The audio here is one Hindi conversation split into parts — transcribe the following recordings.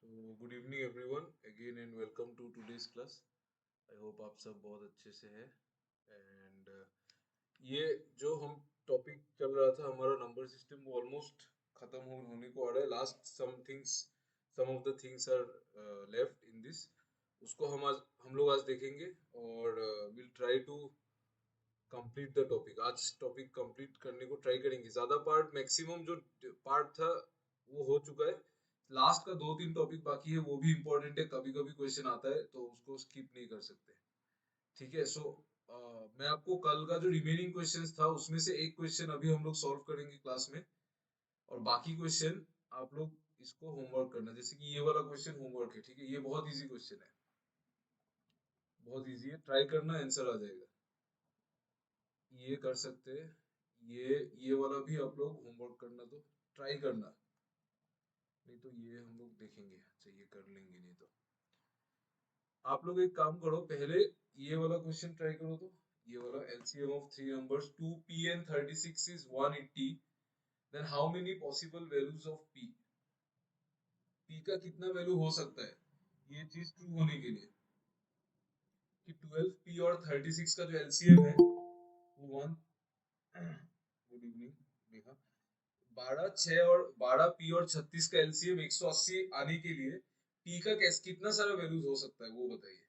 तो good evening everyone again and welcome to today's class. I hope आप सब बहुत अच्छे से हैं। एंड ये जो हम टॉपिक चल रहा था हमारा नंबर सिस्टम वो ऑलमोस्ट खत्म होने को आ रहा है। Last some of the things are left in this. उसको हम लोग आज देखेंगे और will try to complete the topic. आज टॉपिक कंप्लीट करने को ट्राई करेंगे। ज्यादा पार्ट मैक्सिमम जो पार्ट था वो हो चुका है। लास्ट का 2-3 टॉपिक बाकी है, वो भी इम्पोर्टेंट है। कभी कभी क्वेश्चन आता है तो उसको स्किप नहीं कर सकते। ठीक है। सो मैं आपको कल का जो रिमेनिंग क्वेश्चंस था उसमें से एक क्वेश्चन अभी हम लोग सॉल्व करेंगे क्लास में, और बाकी क्वेश्चन आप लोग इसको होमवर्क करना। जैसे कि ये वाला क्वेश्चन होमवर्क है, ठीक है। ये बहुत इजी क्वेश्चन है, बहुत इजी है। ट्राई करना, आंसर आ जाएगा। ये कर सकते हैं। ये वाला भी आप लोग होमवर्क करना, तो ट्राई करना। नहीं तो ये हम लोग देखेंगे। अच्छा, ये कर लेंगे। नहीं तो आप लोग एक काम करो, पहले ये वाला क्वेश्चन ट्राई करो। तो ये वाला LCM of three numbers 2p and 36 is 180, then how many possible values of p? p का कितना वैल्यू हो सकता है ये चीज ट्रू होने के लिए, कि 12p और 36 का जो LCM है वो वन गुड इवनिंग देखा 12 6 और 12p और 36 का LCM 180 आने के लिए p का कितना सारा वैल्यूज हो सकता है वो बताइए।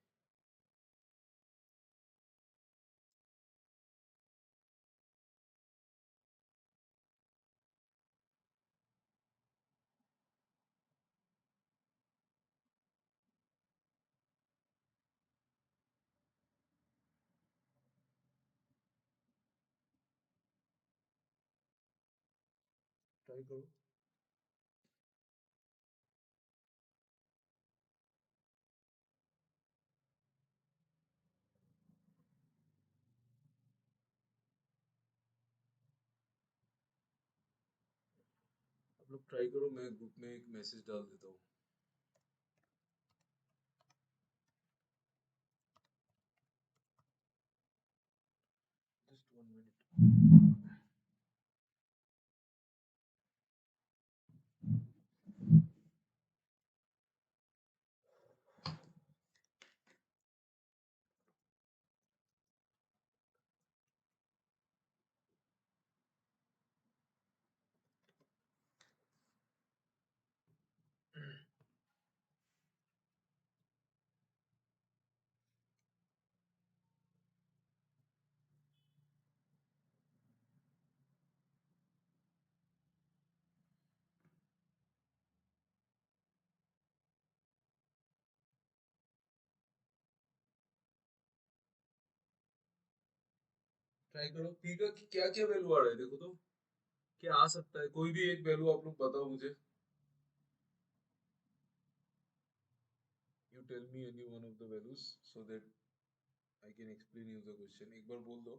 ट्राई करो। आप लोग ट्राई करो, मैं ग्रुप में एक मैसेज डाल देता हूँ। Just 1 minute. ट्राई करो, पी का क्या क्या वैल्यू आ रहा है देखो तो। क्या आ सकता है, कोई भी एक वैल्यू आप लोग बताओ मुझे। You tell me any one of the values so that I can explain you the question. एक बार बोल दो,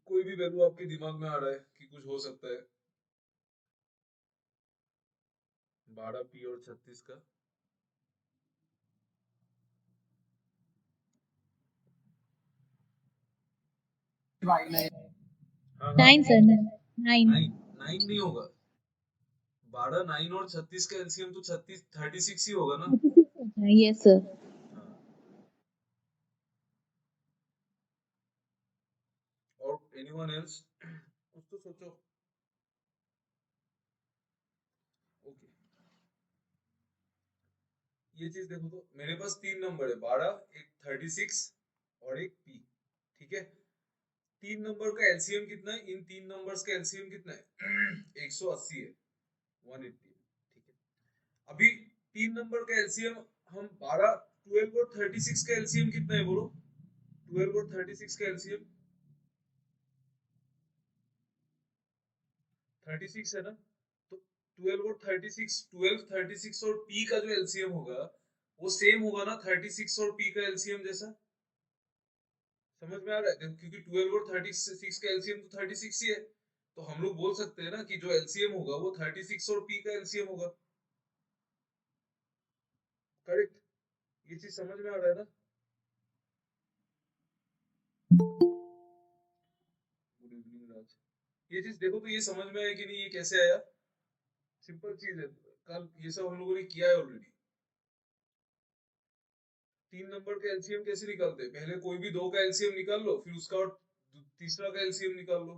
कोई भी वैल्यू आपके दिमाग में आ रहा है कि कुछ हो सकता है। 12p और 36 का। हाँ हाँ। 9 sir, 9. 9 9 नहीं होगा। 12 9 और 36 का एलसीएम तो 36 ही होगा ना। 36 होता है, yes sir. हाँ। और एनीवन एल्स कुछ तो सोचो। ओके, ये चीज देखो तो मेरे पास 3 नंबर है, 12, एक 36 और एक p। ठीक है। 3 नंबर का एलसीएम कितना है, इन 3 नंबर्स का एलसीएम कितना है 180 है, 180 है। ठीक है। अभी 3 नंबर का एलसीएम हम 12 और 36 का एलसीएम कितना है बोलो। 12 और 36 का एलसीएम 36 है ना। तो 12 और 36, 12 36 और p का जो एलसीएम होगा वो सेम होगा ना 36 और p का एलसीएम जैसा। समझ में आ रहा है, क्योंकि 12 और 36 का एलसीएम तो 36 ही है। तो हम लोग बोल सकते हैं ना कि जो एलसीएम होगा वो 36 और p का एलसीएम होगा। करेक्ट। ये चीज समझ में आ रहा है ना। गुड इवनिंग राज। ये चीज देखो तो ये समझ में आया कि नहीं, ये कैसे आया। सिंपल चीज है। कल ये सब हम लोगों ने किया है ऑलरेडी। 3 नंबर का एलसीएम कैसे निकालते हैं? पहले कोई भी दो का एलसीएम निकाल लो, फिर उसका और तीसरा का एलसीएम निकाल लो।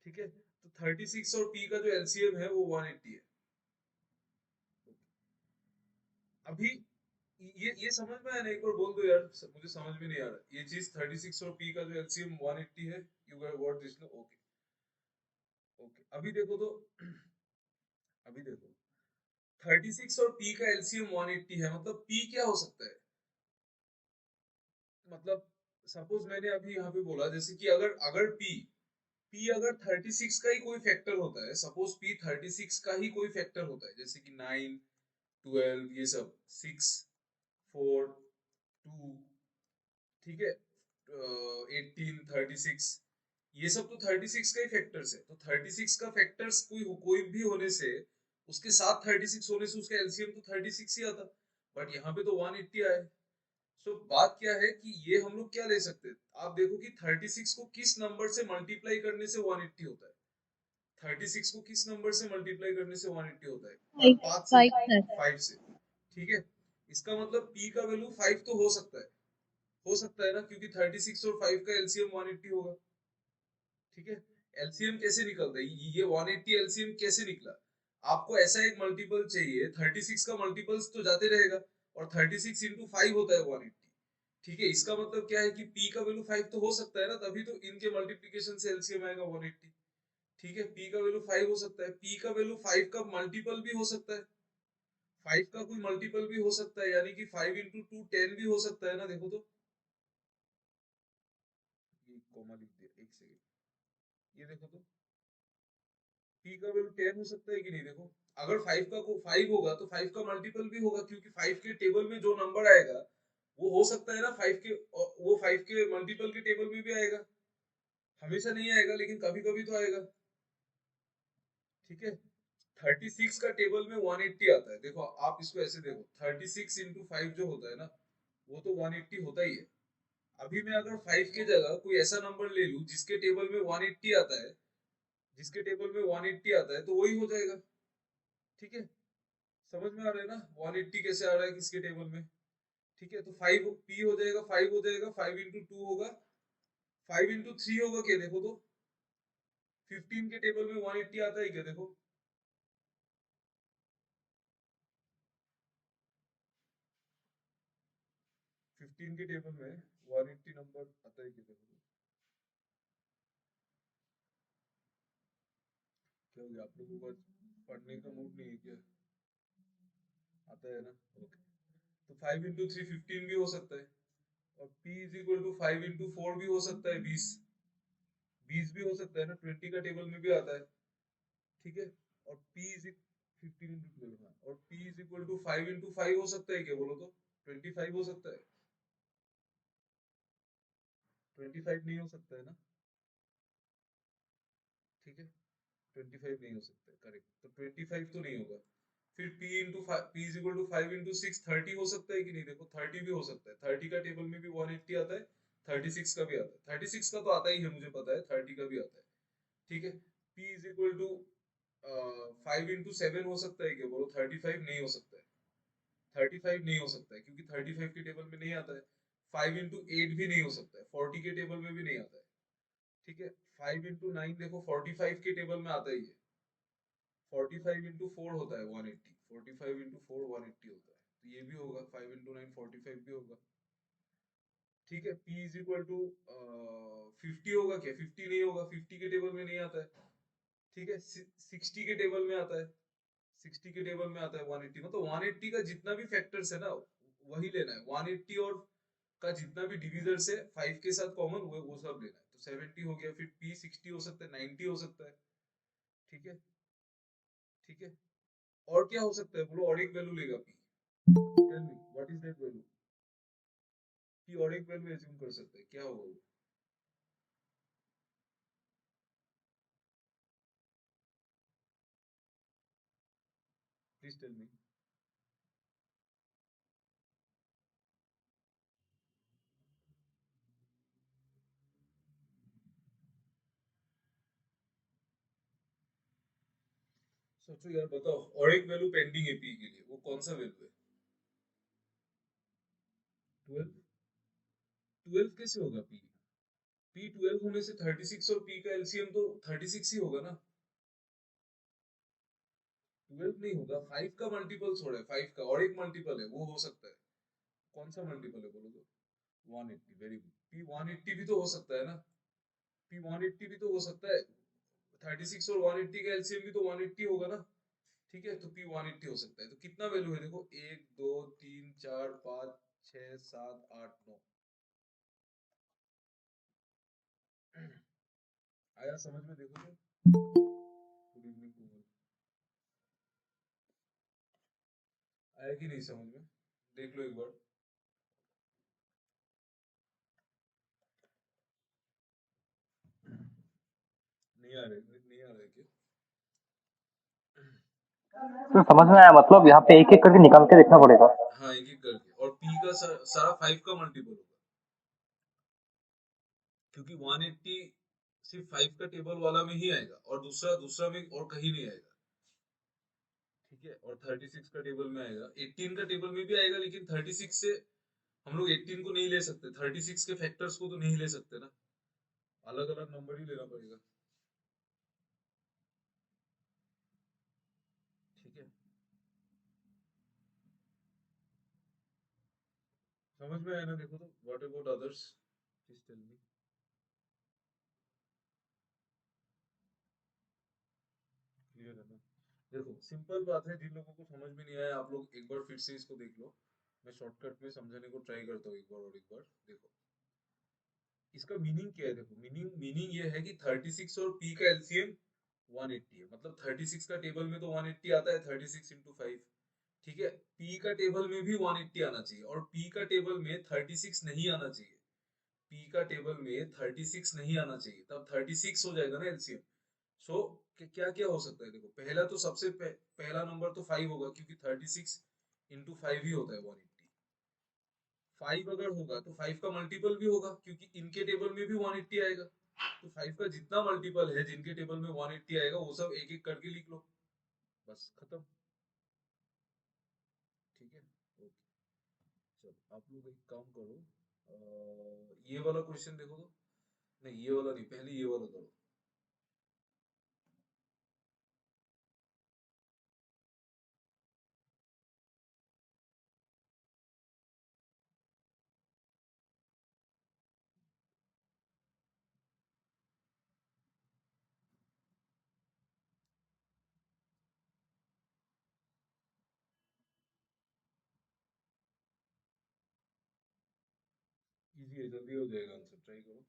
ठीक है, तो 36 और पी का जो एलसीएम है वो 180 है। अभी ये समझ में आया ना? एक बार बोल दो यार, मुझे समझ में नहीं आ रहा ये चीज। 36 और पी का जो एलसीएम 180 है। You got this? Okay. Okay, अभी देखो तो अभी देखो, 36 और पी का एलसीएम 180 है, मतलब पी क्या हो सकता है? मतलब सपोज मैंने अभी यहाँ पे बोला जैसे कि अगर अगर पी पी अगर 36 का ही कोई फैक्टर होता है, सपोज पी 36 का ही कोई फैक्टर होता है, जैसे कि 9, 12, ये सब 6, 4, 2, ठीक है, 18, 36, ये सब तो 36 का ही फैक्टर्स है। तो 36 का फैक्टर्स कोई भी होने से, उसके साथ 36 होने से उसका एलसीएम तो 36 ही आता। बट यहाँ पे तो 180 आया है। सो बात क्या है कि ये हम लोग क्या ले सकते हैं? आप देखो कि 36 को किस नंबर से मल्टीप्लाई करने से 180 होता है। 36 को किस नंबर से मल्टीप्लाई करने से 180 होता है? 5 पांच से, 5 sir. 5 से। ठीक है, इसका मतलब पी का वैल्यू 5 तो हो सकता है ना, क्योंकि 36 और 5 का एलसीएम 180 होगा। ठीक है, एलसीएम कैसे निकलता है? ये 180 एलसीएम कैसे निकला? आपको ऐसा एक मल्टीपल चाहिए, 36 का मल्टीपल्स तो जाते रहेगा, और 36 इंटू 5 होता है 180। ठीक है, इसका मतलब क्या है कि पी का वैल्यू 5 तो हो सकता है ना, तभी तो इनके मल्टीप्लिकेशन से एलसीएम आएगा 180। ठीक है, पी का वैल्यू 5 हो सकता है, पी का वैल्यू 5 का मल्टीपल भी हो सकता है, 5 का कोई मल्टीपल भी हो सकता है, यानी कि 5 इंटू 2 10 भी हो सकता है ना। देखो तो, ये कॉमा लिख दिया, एक सेकेंड, ये देखो तो, पी का वैल्यू 10 हो सकता है कि नहीं? देखो, अगर 5 का 5 होगा तो 5 का मल्टीपल भी होगा, क्योंकि 5 के टेबल में जो नंबर आएगा वो हो सकता है ना 5 के, वो 5 के मल्टीपल के टेबल में भी आएगा। हमेशा नहीं आएगा, लेकिन कभी कभी तो आएगा। ठीक है, 36 का टेबल में 180 आता है। देखो आप इसको ऐसे देखो, 36 इंटू 5 जो होता है ना, वो तो 180 होता ही है। अभी मैं अगर 5 के जगह कोई ऐसा नंबर ले लूं जिसके टेबल में 180 आता है, जिसके टेबल में 180 आता है, तो वही हो जाएगा। ठीक है, समझ में आ रहा है ना 180 कैसे आ रहा है किसके टेबल में? ठीक है, तो 5 पी हो जाएगा, 5 हो जाएगा, 5 इंटू 2 होगा, 5 इंटू 3 होगा क्या? देखो तो, 15 के टेबल में 180 आता है क्या? देखो, 15 के टेबल में 180 नंबर आता है क्या? देखो, क्या हो गया आप लोगों को? पढ़ने का मूड नहीं है क्या? आता है ना? ओके, तो 5 इंटू 3 15 भी हो सकता है, और p is equal to 5 into 4 भी हो सकता है 20। 20 भी हो सकता है ना, 20 का टेबल में भी आता है। ठीक है, और p इज 15 इंटू 12, और p is equal to 5 into 5 हो सकता है क्या? बोलो तो, 25 हो सकता है? 25 नहीं हो सकता है ना? ठीक है, 25 नहीं हो सकता है, करेक्ट। तो 25 तो नहीं होगा। फिर p into P is equal to 5 into 6, 30 हो सकता है कि नहीं? देखो 30 भी हो सकता है, 30 का टेबल में भी 180 आता है, 36 का भी आता है। 36 का तो आता ही है, मुझे पता है, 30 का भी आता है। ठीक है, p is equal to 5 into 7 हो सकता है क्या? बोलो, 35 नहीं हो सकता है। 35 नहीं हो सकता है, क्योंकि 35 के टेबल में नहीं आता है। 5 इंटू 8 भी नहीं हो सकता है, 40 के टेबल में भी नहीं आता है। ठीक है, 5 इंटू 9 देखो, 45 के टेबल में आता ही है। 45 इंटू 4 होता है 180, 45 इंटू 4 180 होता है, तो ये भी होगा, 5 इंटू 9 45 भी होगा। ठीक है, p इज इक्वल टू 50 होगा क्या? 50 नहीं होगा, 50 के टेबल में नहीं आता है। ठीक है, 60 के टेबल में आता है, 60 के टेबल में आता है 180। मतलब 180 का जितना भी फैक्टर्स है ना, वही लेना है। 180 और का जितना भी डिविजर्स है 5 के साथ कॉमन, वो सब लेना है। तो 70 हो गया, फिर p 60 हो सकता है, 90 हो सकता है। ठीक है, ठीक है, और क्या हो सकता है? बोलो, और एक वैल्यू लेगा p। Tell me what is that value? p और एक वैल्यू एज्यूम कर सकते हैं, क्या होगा वो? Please tell me. सोचो यार, बताओ, और एक वैल्यू पेंडिंग है पी के लिए, वो कौन सा वैल्यू है? 12। 12 कैसे होगा पी? पी 12 होने से 36 और पी का एलसीएम तो 36 ही होगा ना। 12 नहीं होगा, 5 का मल्टीपल छोड़ा है, 5 का और एक मल्टीपल है, वो हो सकता है। कौन सा मल्टीपल है बोलो तो? 180, वेरी गुड। पी 180 भी तो हो सकता है ना। पी 180 भी तो हो सकता है। 36 और 180 का एलसीएम भी तो 180 होगा ना। ठीक है, तो पी 180 हो सकता है। तो कितना वैल्यू है देखो, 1 2 3 4 5 6 7 8 9। आया समझ में? देखो तो। गुड इवनिंग कोमल। आया कि नहीं समझ में? देख लो एक बार। नहीं आ रहे, नहीं आ रहे क्या? तो समझ में आया, मतलब यहाँ पे एक एक करके निकाल के देखना पड़ेगा। हाँ, एक एक करके, और पी का सारा 5 का मल्टीपल होगा, क्योंकि 180 सिर्फ 5 का टेबल वाला में ही आएगा, और दूसरा दूसरा में और कहीं नहीं आएगा। ठीक है, और 36 का टेबल में आएगा, 18 का टेबल में भी आएगा, लेकिन 36 से हम लोग 18 को नहीं ले सकते, 36 के फैक्टर्स को तो नहीं ले सकते ना, अलग अलग नंबर ही लेना पड़ेगा। ठीक है, समझ में आया ना? देखो तो, what about others, please tell me. Clear है ना? देखो, सिंपल बात है, जिन लोगों को समझ में नहीं आया, आप लोग एक बार फिर से इसको देख लो। मैं शॉर्टकट में समझाने को ट्राई करता हूँ, एक बार और एक बार देखो। इसका मीनिंग क्या है? देखो, मीनिंग मीनिंग ये है कि 36 और पी का एलसीएम 180 है, मतलब 36 का टेबल में तो 180 आता है, 36 इंटू 5। ठीक है, पी का टेबल में भी 180 आना चाहिए, और पी का टेबल में 36 नहीं आना चाहिए। पी का टेबल में 36 नहीं आना चाहिए, तब 36 हो जाएगा ना एलसीएम। सो क्या क्या हो सकता है? देखो, पहला तो सबसे पहला नंबर तो 5 होगा, क्योंकि 36 इंटू 5 ही होता है 180। 5 अगर होगा तो 5 का मल्टीपल भी होगा, क्योंकि इनके टेबल में भी 180 आएगा। तो 5 का जितना मल्टीपल है, जिनके टेबल में 180 आएगा, वो सब एक एक करके लिख लो, बस खत्म। ठीक है, ओके। चलो, आप लोग एक काम करो, ये वाला क्वेश्चन देखो तो। नहीं, ये वाला नहीं, पहले ये वाला करो। इजी है, जल्दी हो जाएगा आंसर, ट्राई करो।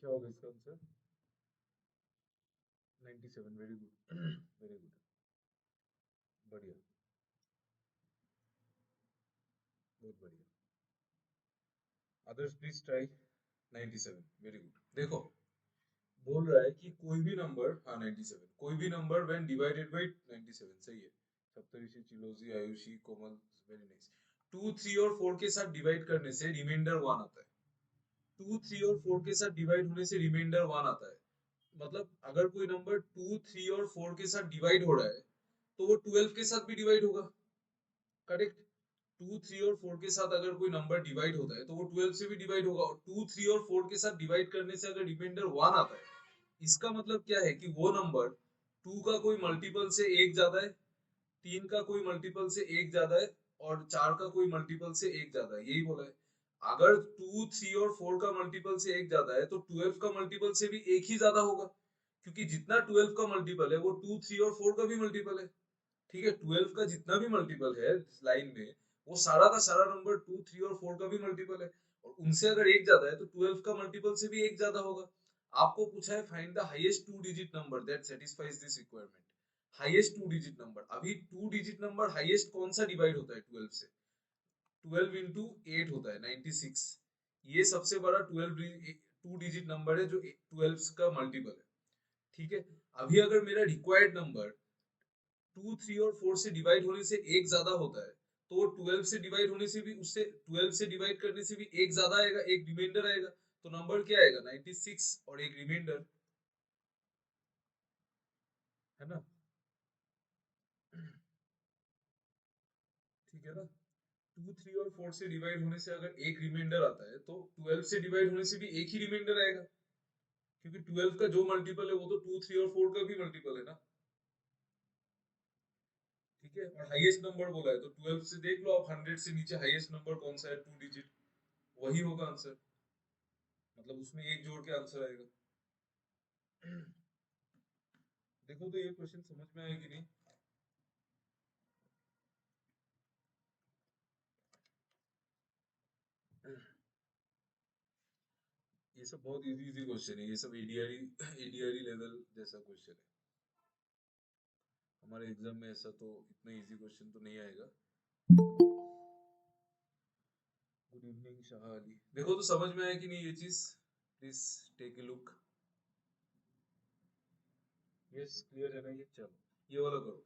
क्या होगा इसका answer? 97, very good. Very good, बढ़िया, बहुत बढ़िया। Others please try. 97, very good. देखो, बोल रहा है कि कोई भी नंबर, हाँ 97, कोई भी नंबर व्हेन डिवाइडेड बाय 97, सही है। सप्तऋषि, चिलोजी, आयुषी, कोमल, वेरी नाइस। 2 3 और 4 के साथ डिवाइड करने से रिमाइंडर 1 आता है। 2 3 और 4 के साथ डिवाइड होने से रिमाइंडर 1 आता है। मतलब अगर कोई नंबर 2 3 और 4 के साथ डिवाइड हो रहा है, तो वो 12 के साथ भी डिवाइड होगा। करेक्ट। 2 3 और 4 के साथ अगर कोई नंबर डिवाइड होता है, तो वो 12 से भी डिवाइड होगा, और 2 3 और 4 के साथ डिवाइड करने से अगर रिमाइंडर 1 आता है, इसका मतलब क्या है कि वो नंबर 2 का कोई मल्टीपल से एक ज्यादा है, 3 का कोई मल्टीपल से एक ज्यादा है, और 4 का कोई मल्टीपल से एक ज्यादा है, यही बोला है। अगर 2 3 और 4 का मल्टीपल से एक ज्यादा है, तो 12 का मल्टीपल से भी एक ही ज्यादा होगा, क्योंकि जितना 12 का मल्टीपल है, वो 2 3 और 4 का भी मल्टीपल है। ठीक है, 12 का जितना भी मल्टीपल है इस लाइन में, वो सारा का सारा नंबर 2 3 और 4 का भी मल्टीपल है, और उनसे अगर एक ज्यादा है, तो 12 का मल्टीपल से भी एक ज्यादा होगा। आपको पूछा है find the highest 2 digit number that satisfies this requirement. Highest 2 digit number, अभी 2 डिजिट नंबर हाईएस्ट कौन सा डिवाइड होता है 12 से? 12 इंटू 8 होता है 96। ये सबसे बड़ा 2 डिजिट नंबर है जो 12 का मल्टीपल है। ठीक है, अभी अगर मेरा रिक्वायर्ड नंबर 2, 3 और 4 से डिवाइड होने से एक ज्यादा होता है, तो 12 से डिवाइड होने से भी, उससे 12 से डिवाइड करने से भी एक ज्यादा आएगा, एक रिमाइंडर आएगा। तो नंबर क्या आएगा? 96 और एक रिमाइंडर, है ना? ठीक है ना? 2, 3 और 4 से डिवाइड होने से अगर एक रिमाइंडर आता है, तो 12 से डिवाइड होने से भी एक ही रिमाइंडर आएगा, क्योंकि 12 का जो मल्टीपल है वो तो 2, 3 और 4 का भी मल्टीपल है ना। ठीक है, और हाईएस्ट नंबर बोला है तो 12 से देख लो आप, 100 से नीचे हाईएस्ट नंबर कौन सा है 2 डिजिट, वही होगा आंसर। मतलब उसमें एक जोड़ के आंसर आएगा। देखो तो ये क्वेश्चन समझ में आया कि नहीं? ये सब बहुत इजी इजी क्वेश्चन है, ये सब एडीआरई एडीआरई लेवल जैसा क्वेश्चन है। हमारे एग्जाम में ऐसा तो इतना इजी क्वेश्चन तो नहीं आएगा। Good evening Shah Ali. देखो तो समझ में आया कि नहीं ये चीज? Please take a look. Yes, clear है ना ये? चलो ये वाला करो।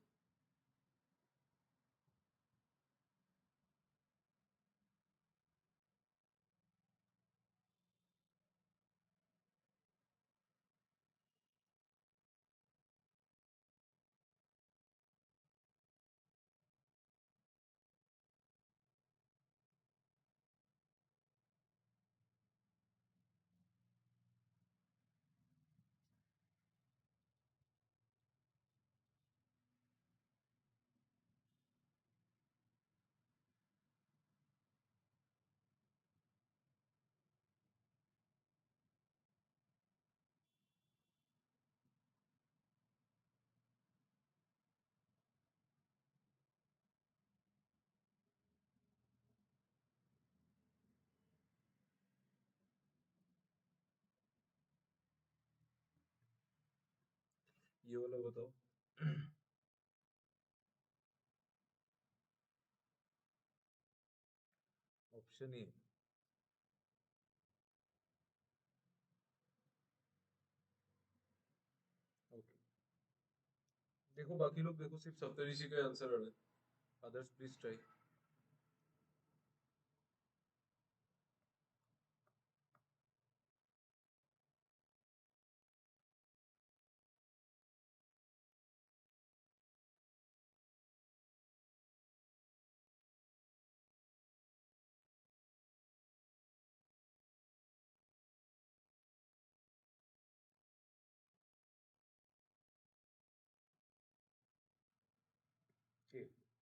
ये वाला बताओ। Option A. ओके, देखो बाकी लोग देखो सिर्फ सप्तऋषि का आंसर आ रहा है। Others please try.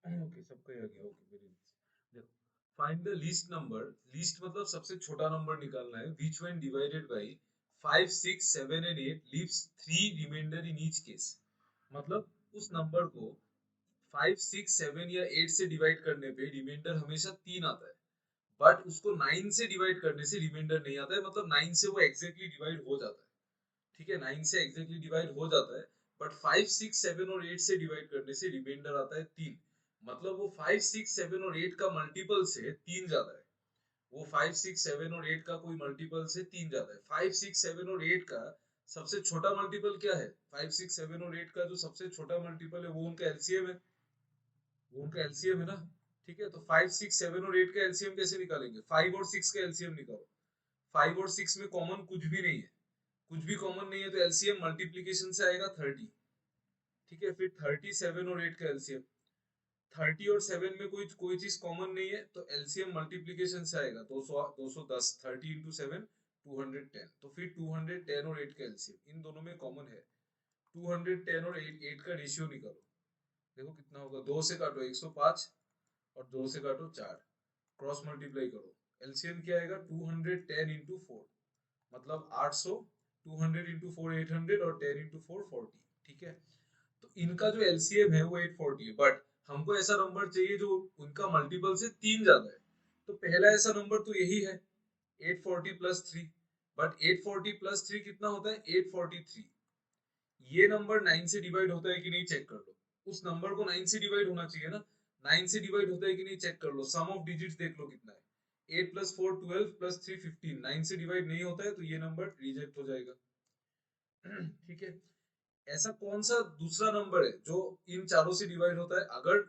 Okay okay, सबका ही आ गया। Okay, very nice. देखो, find the least number. Least मतलब सबसे छोटा नंबर निकालना है। Which when divided by 5, 6, 7 and 8 leaves 3 remainder in each case. मतलब उस नंबर को 5, 6, 7 या 8 से डिवाइड करने पे रिमाइंडर हमेशा 3 आता है, बट उसको 9 से डिवाइड करने से रिमाइंडर नहीं आता है। मतलब 9 से वो एग्जैक्टली डिवाइड हो जाता है। ठीक है, 9 से एग्जैक्टली डिवाइड हो जाता है, बट 5, 6, 7 और 8 से डिवाइड करने से रिमाइंडर आता है 3। मतलब वो 5, 6, 7 और 8 का मल्टीपल से 3 ज्यादा है। वो 5, 6, 7 और 8 का कोई मल्टीपल से 3 ज्यादा है। 5, 6, 7 और 8 का सबसे छोटा मल्टीपल क्या है? 5, 6, 7 और 8 का जो सबसे छोटा मल्टीपल है वो उनका एलसीएम है। वो उनका एलसीएम है ना। ठीक है, तो 5, 6, 7 और 8 का एलसीएम कैसे निकालेंगे? 5 और 6 का एलसीएम निकालो। 5 और 6 में कॉमन कुछ भी नहीं है। कुछ भी कॉमन नहीं है तो एलसीएम मल्टीप्लीकेशन से आएगा 30। ठीक है, फिर 37 और 8 का एलसीएम। 30 और 7 में कोई कोई चीज कॉमन नहीं है तो एलसीएम मल्टीप्लीकेशन से आएगा 200, 210। 30 इंटू 7 210। तो फिर 210 और 8 का एलसीएम इन दोनों में कॉमन है। 210 और 8 का रेशियो निकालो। देखो कितना होगा। 2 से काटो 105 और 2 से काटो 4, क्रॉस मल्टीप्लाई करो। एलसीएम क्या आएगा? 210 इंटू 4, मतलब 800। 200 इंटू 4 800 और 10 इंटू 4 40। ठीक है, तो इनका जो एलसीएम है वो 840 है, बट हमको ऐसा नंबर चाहिए जो उनका मल्टीपल से 3 ज्यादा है। तो पहला ऐसा नंबर तो यही है, 840 प्लस 3। बट 840 प्लस 3 कितना होता है 843। ये नंबर 9 से डिवाइड होता है कि नहीं चेक कर लो। उस नंबर को 9 से डिवाइड होना चाहिए ना, 9 से डिवाइड होता है कि नहीं चेक कर लो। सम ऑफ डिजिट्स देख लो कितना है, 8 प्लस 4 12 प्लस 3 15। 9 से डिवाइड नहीं होता है तो ये नंबर रिजेक्ट हो जाएगा। ठीक है, ऐसा कौन सा दूसरा नंबर है जो इन चारों से डिवाइड होता है? अगर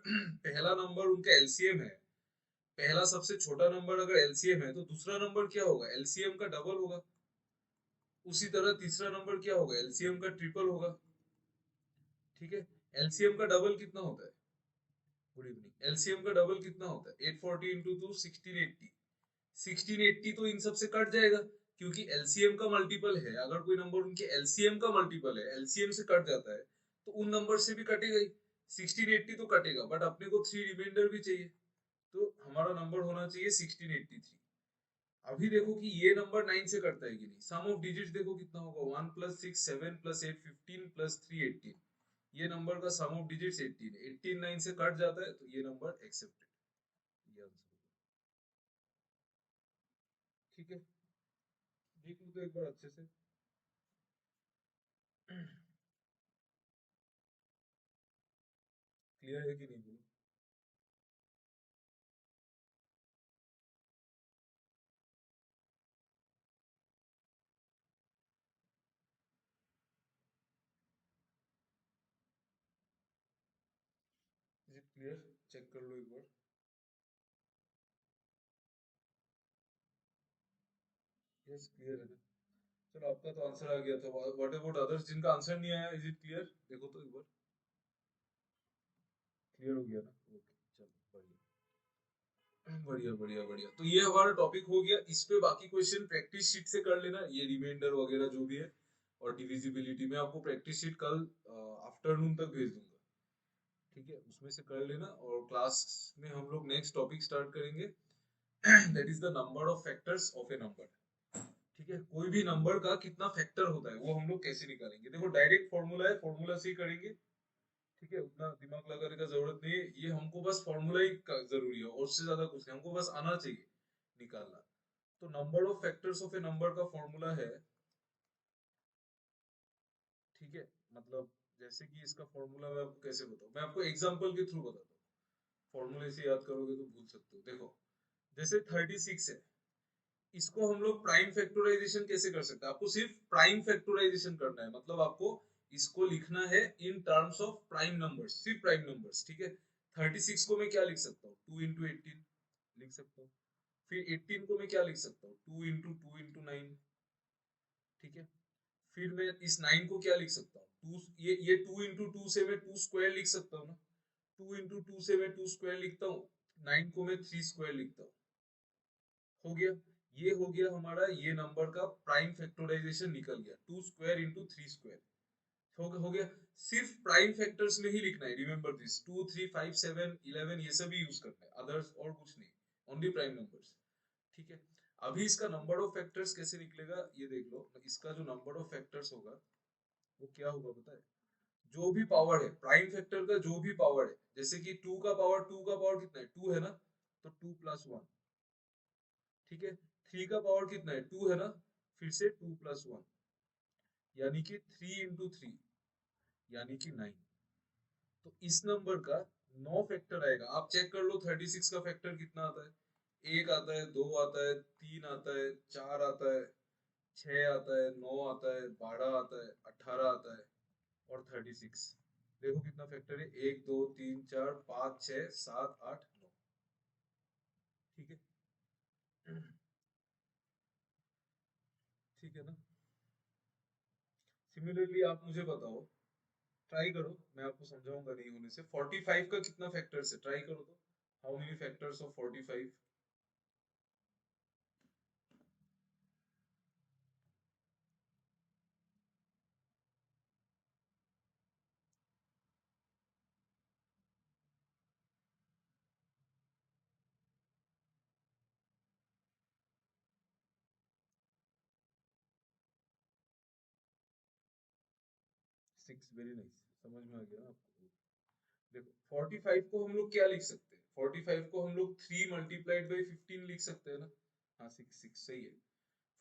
पहला नंबर उनका एलसीएम है, पहला सबसे छोटा नंबर अगर एलसीएम है तो दूसरा नंबर क्या होगा? एलसीएम का डबल होगा। उसी तरह तीसरा नंबर क्या होगा? एलसीएम का ट्रिपल होगा। ठीक है, एलसीएम का डबल कितना होता है? Good evening. एलसीएम का डबल कितना होता है? 840 इंटू 2 1680। 1680 तो इन सब से कट जाएगा क्योंकि एलसीएम का मल्टीपल है। अगर कोई नंबर उनके एलसीएम का मल्टीपल है, एलसीएम से कट जाता है तो उन नंबर से भी कटेगा ही। 1680 तो कटेगा बट अपने को 3 रिमाइंडर भी चाहिए, तो हमारा नंबर होना चाहिए 1683। अभी देखो कि ये नंबर 9 से कटता है कि नहीं। सम ऑफ डिजिट्स देखो कितना होगा, 1 प्लस 6 7 प्लस 8 15 प्लस 3 18। ये नंबर का सम ऑफ डिजिट्स 18 है। 18 9 से कट जाता है तो ये नंबर एक्सेप्टेड। ये आंसर होगा। ठीक है, देख लो तो एक बार अच्छे से। क्लियर है कि नहीं बोलो। Is it clear? चेक कर लो एक बार। यस क्लियर है ना? चलो आपका तो आंसर आ गया था। व्हाट अबाउट अदर्स जिनका आंसर नहीं आया? Is it clear? देखो तो एक बार। क्लियर हो गया ना? ओके, चलो बढ़िया बढ़िया बढ़िया बढ़िया। तो ये हमारा टॉपिक हो गया। इस पे बाकी क्वेश्चन प्रैक्टिस शीट से कर लेना, ये रिमाइंडर वगैरह जो भी है। और डिविजिबिलिटी में आपको प्रैक्टिस शीट कल आफ्टरनून तक भेज दूंगा। ठीक है, उसमें से कर लेना। और क्लास में हम लोग नेक्स्ट टॉपिक स्टार्ट करेंगे, that is the number of factors of A number. ठीक है, कोई भी नंबर का कितना फैक्टर होता है वो हम लोग कैसे निकालेंगे? देखो डायरेक्ट फॉर्मूला है, फॉर्मूला से ही करेंगे। ठीक है, उतना दिमाग लगाने का जरूरत नहीं है। ये हमको बस फॉर्मूला ही जरूरी है और उससे ज्यादा कुछ नहीं, हमको बस आना चाहिए निकालना। तो number of factors of A number का फॉर्मूला है, ठीक है, मतलब जैसे कि इसका फॉर्मूला मैं आपको कैसे बताऊं, मैं आपको एग्जांपल के थ्रू बताता हूँ। फॉर्मूले से याद करोगे तो भूल सकते हो। देखो जैसे 36 है, इसको हम लोग प्राइम फैक्टराइजेशन कैसे कर सकते हैं? आपको सिर्फ प्राइम फैक्टराइजेशन करना है, मतलब आपको इसको लिखना है in terms of prime numbers, सिर्फ प्राइम नंबर्स। ठीक है, 36 को मैं क्या लिख सकता हूँ? 2 इंटू 18 लिख सकता हूँ। फिर 18 को मैं क्या लिख सकता हूँ? 2 इंटू 9। ठीक है, फिर मैं इस 9 को क्या लिख सकता हूँ? 2, ये 2 इंटू 2 से मैं 2 स्क्वायर लिख सकता हूँ ना। 2 इंटू 2 से मैं 2 स्क्वायर लिखता हूँ। 9 को मैं 3 स्क्वायर लिखता हूँ। हो गया, ये हो गया हमारा ये नंबर का प्राइम फैक्टराइजेशन निकल गया। 2 स्क्वायर इंटू 3 स्क्वायर हो गया। सिर्फ प्राइम फैक्टर्स में ही लिखना है, रिमेंबर दिस। 2 3 5 7 11 ये सभी यूज करना है, अदर्स और कुछ नहीं, ओनली प्राइम नंबर्स। ठीक है, अभी इसका नंबर ऑफ फैक्टर्स कैसे निकलेगा ये देख लो। इसका जो नंबर ऑफ फैक्टर्स होगा वो क्या होगा पता है? जो भी पावर है प्राइम फैक्टर का, जो भी पावर है, जैसे कि 2 का पावर, 2 का पावर कितना है? 2 है ना, तो 2 प्लस 1। ठीक है, 3 का पावर कितना है? 2 है ना, फिर से 2 प्लस 1, यानी कि 3 इंटू 3 यानी कि 9। तो इस नंबर का 9 फैक्टर आएगा। आप चेक कर लो 36 का फैक्टर कितना आता है। 1 आता है, 2 आता है, 3 आता है, 4 आता है, 6 आता है, 9 आता है, 12 आता है, 18 आता है और 36। देखो कितना फैक्टर है, 1 2 3 4 5 6 7 8 9। ठीक है, ठीक है ना? सिमिलरली आप मुझे बताओ, ट्राई करो, मैं आपको समझाऊंगा नहीं होने से। 45 का कितना फैक्टर्स है? ट्राई करो तो। How many factors of 45? 6, very nice, समझ में आ गया ना आपको? देखो 45 को हम लोग क्या लिख सकते हैं? 45 को हम लोग 3 मल्टीप्लाइड बाई 15 लिख सकते हैं ना। हाँ 6 6 सही है।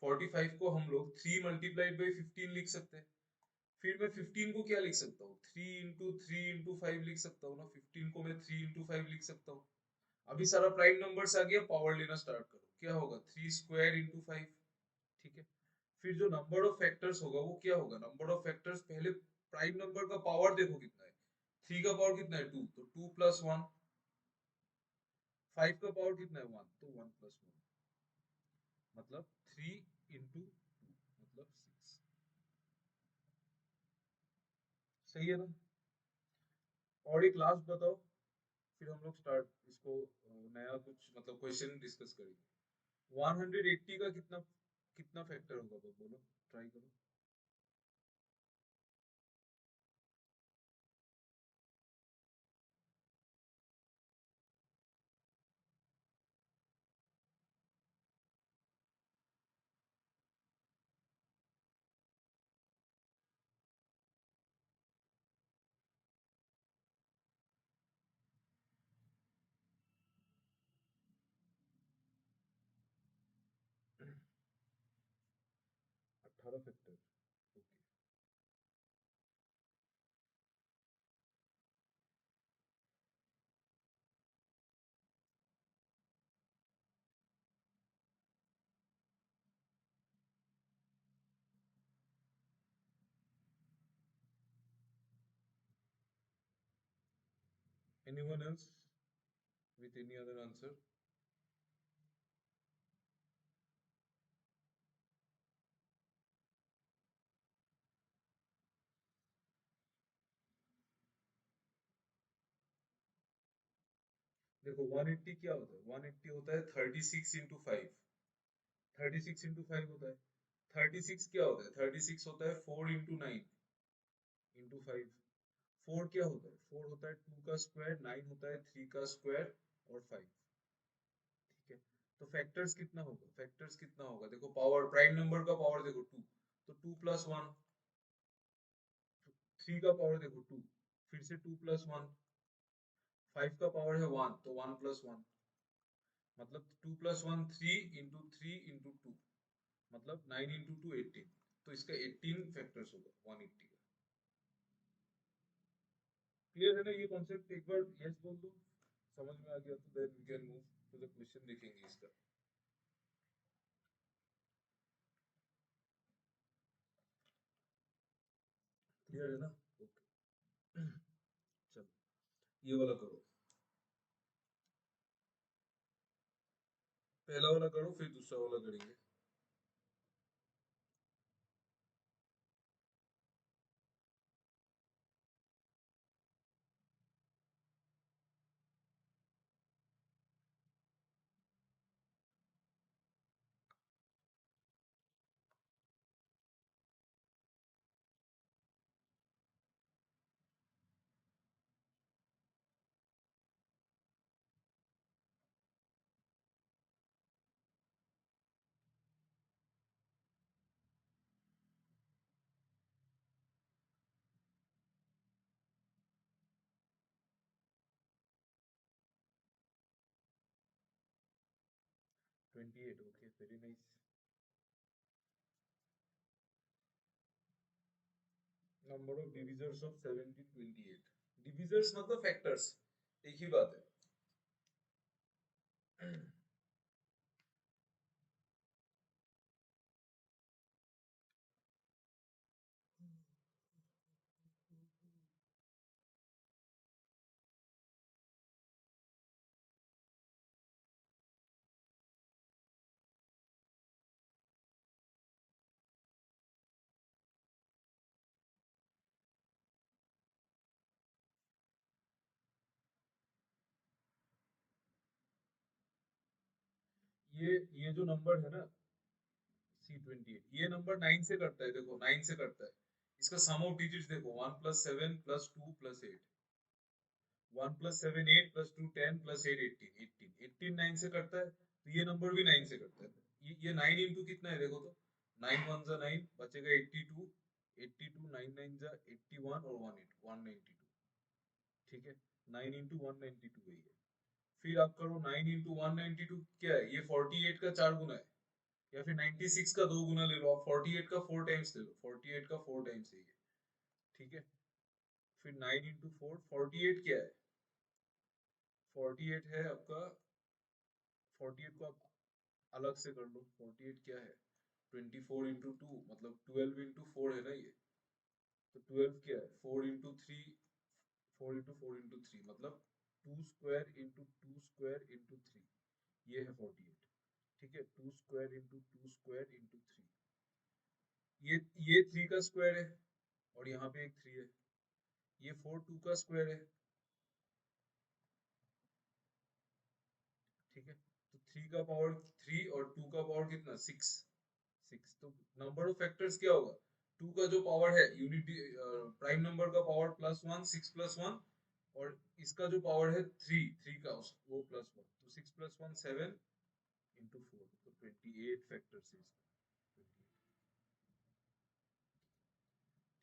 45 को हम लोग 3 मल्टीप्लाइड बाई 15 लिख सकते हैं। फिर मैं 15 को क्या लिख सकता हूँ, 3 into 5 लिख सकता हूँ ना। 15 को मैं 3 into 5 लिख सकता हूँ। अभी सारा प्राइम नंबर्स आ गया, पावर लेना स्टार्ट करो। क्या होगा, 3 square into 5। ठीक है। फिर जो नंबर ऑफ फैक्टर्स होगा वो क्या होगा, नंबर ऑफ फैक्टर्स पहले प्राइम नंबर का पावर देखो कितना है। 3 का पावर कितना है, 2, तो 2+1। 5 का पावर कितना है, 1, तो 1+1, मतलब 3 into 2 मतलब 6। सही है ना। और एक लास्ट बताओ, फिर हम लोग स्टार्ट इसको नया कुछ मतलब क्वेश्चन डिस्कस करेंगे। 180 का कितना कितना फैक्टर होगा, बोलो, ट्राई करो। अठारह factor, okay. Anyone else with any other answer? देखो 180 क्या होता है, 180 होता है 36 into 5। 36 into 5 होता है। 36 क्या होता है, 36 होता है 4 into 9 into 5। 4 क्या होता है, 4 होता है 2 का स्क्वायर, 9 होता है 3 का स्क्वायर और 5। ठीक है। तो फैक्टर्स कितना होगा, फैक्टर्स कितना होगा, देखो पावर, प्राइम नंबर का पावर देखो 2, तो 2+1। 3 का पावर देखो 2, फिर से 2+1। 5 का पावर है 1, तो 1+1, मतलब 2+1 3 into 2, मतलब 9 into 2 18। तो इसका 18 फैक्टर्स होगा 180 का। क्लियर है ना ये कॉन्सेप्ट, एक बार यस बोल दो, समझ में आ गया तो then we can move to the question देखेंगे इसका। क्लियर है ना, ओके। चलो ये वाला करो, पहला वाला करो फिर दूसरा वाला करेंगे। Twenty eight, okay, very nice. Number of divisors of 1728। Divisors मतलब फैक्टर्स, एक ही बात है। ये जो नंबर है ना C28, ये नंबर 9 से करता है, देखो 9 से करता है। इसका सम ऑफ डिजिट्स देखो, 1+7+2+8। 1+7 8+2 10+8 18। 18 9 से करता है, तो ये नंबर भी 9 से करता है। ये 9 इंटू कितना है देखो तो, 9 1 जा 9, बचेगा 82। 82 9 9 जा 81 और 1 8 192। ठीक है, 9 इंटू 192 है ये। फिर आप करो 9 इंटू 192, क्या है ये, 48 का 4 गुना है। या फिर 96 का 2 गुना ले लो, आप 48 का 4 टाइम्स ले लो, 48 का 4 टाइम्स है ये, ठीक है। फिर 9 इंटू 4, 48 क्या है, 48 है आपका, 48 को आप अलग से कर लो, 48 क्या है, 24 इंटू 2 मतलब 12 इंटू 4 है ना ये, तो 12 क्या है, 4 इंटू 3, 4 इंटू 4 इंटू 3 मतलब 2 स्क्वायर इंटू 2 स्क्वायर इंटू 3, ये है 48, ठीक है। 2 स्क्वायर इंटू 2 स्क्वायर इंटू 3, ये 3 का स्क्वायर है और यहाँ पे एक 3 है, ये 4 2 का स्क्वायर है, ठीक है। तो 3 का पावर 3 और 2 का पावर कितना, 6, 6। तो नंबर ऑफ फैक्टर्स क्या होगा, 2 का जो पावर है यूनिटी प्राइम नंबर का पावर +1, 6 +1, और इसका जो पावर है 3, 3 का वो +1, तो 6 + 1 7 इंटू 4, तो 28 फैक्टर्स है इसका, 28,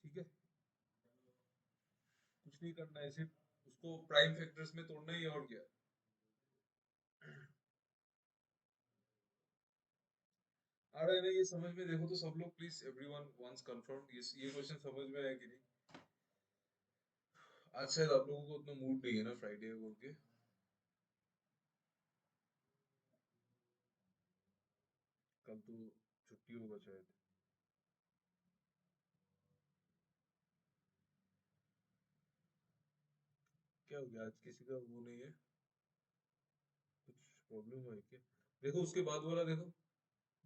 ठीक है। कुछ नहीं करना है, सिर्फ उसको प्राइम फैक्टर्स में तोड़ना ही है, और क्या। आ रहा है ना ये समझ में, देखो तो सब लोग प्लीज एवरीवन वंस कंफर्म, ये क्वेश्चन समझ में आया कि नहीं। आज शायद आप लोगों को उतना मूड नहीं है ना फ्राइडे बोल के, कल तो छुट्टी होगा शायद। क्या हो गया, आज किसी का वो नहीं है, कुछ प्रॉब्लम है क्या। देखो उसके बाद वाला देखो,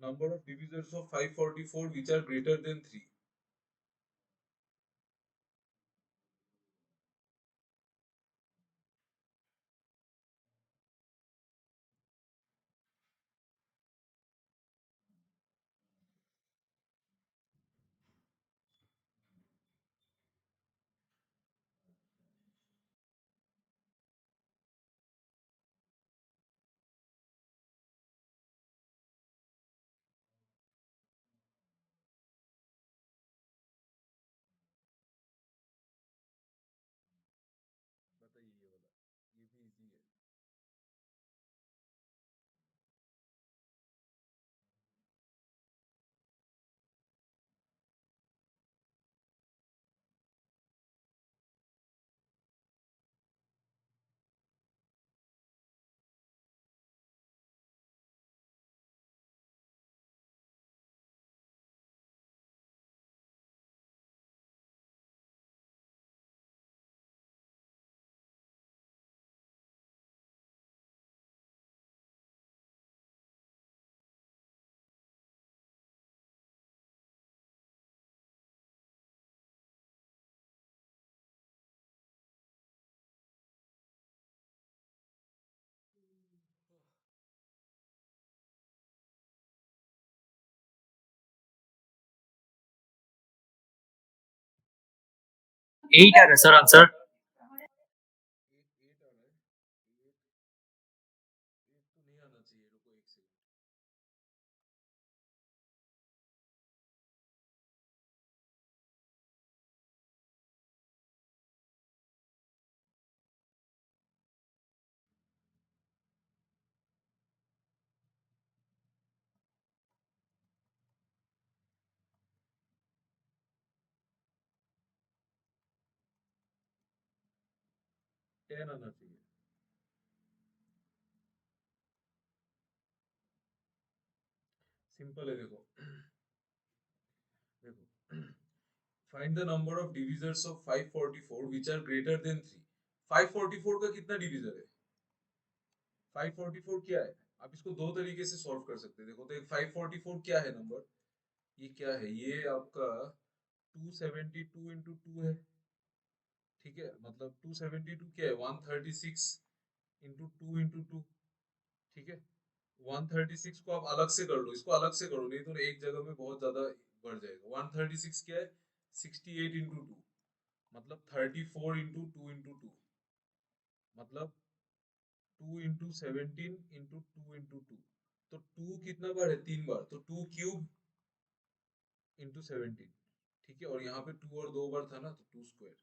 number of divisors of 544 which are greater than 3। बताइए ये वाला, ये भी इजी है। एट आ रहा है सर आंसर। 8 8 आ रहा है, 8 8 तो नहीं आना चाहिए, रुको एक सेकंड। 10 आना चाहिए, सिंपल है देखो। देखो, find the number of divisors of 544 which are greater than 3। 544 का कितना डिविजर है, 544 क्या है, आप इसको दो तरीके से सॉल्व कर सकते हैं। देखो तो 544 क्या है नंबर, ये क्या है, ये आपका 272 इंटू 2 है, ठीक है। मतलब 272 क्या है, 136 इंटू 2 इंटू 2, ठीक है। 136 को आप अलग से कर लो, इसको अलग से करो, नहीं तो एक जगह में बहुत ज्यादा बढ़ जाएगा। 136 क्या है, 68 इंटू 2 मतलब 34 इंटू 2 इंटू 2 मतलब 2 इंटू 17 इंटू 2 इंटू 2, तो 2 कितना बार है, 3 बार, तो 2 क्यूब इंटू 17, ठीक है। और यहाँ पे 2 और 2 बार था ना, तो 2 स्क्वायर,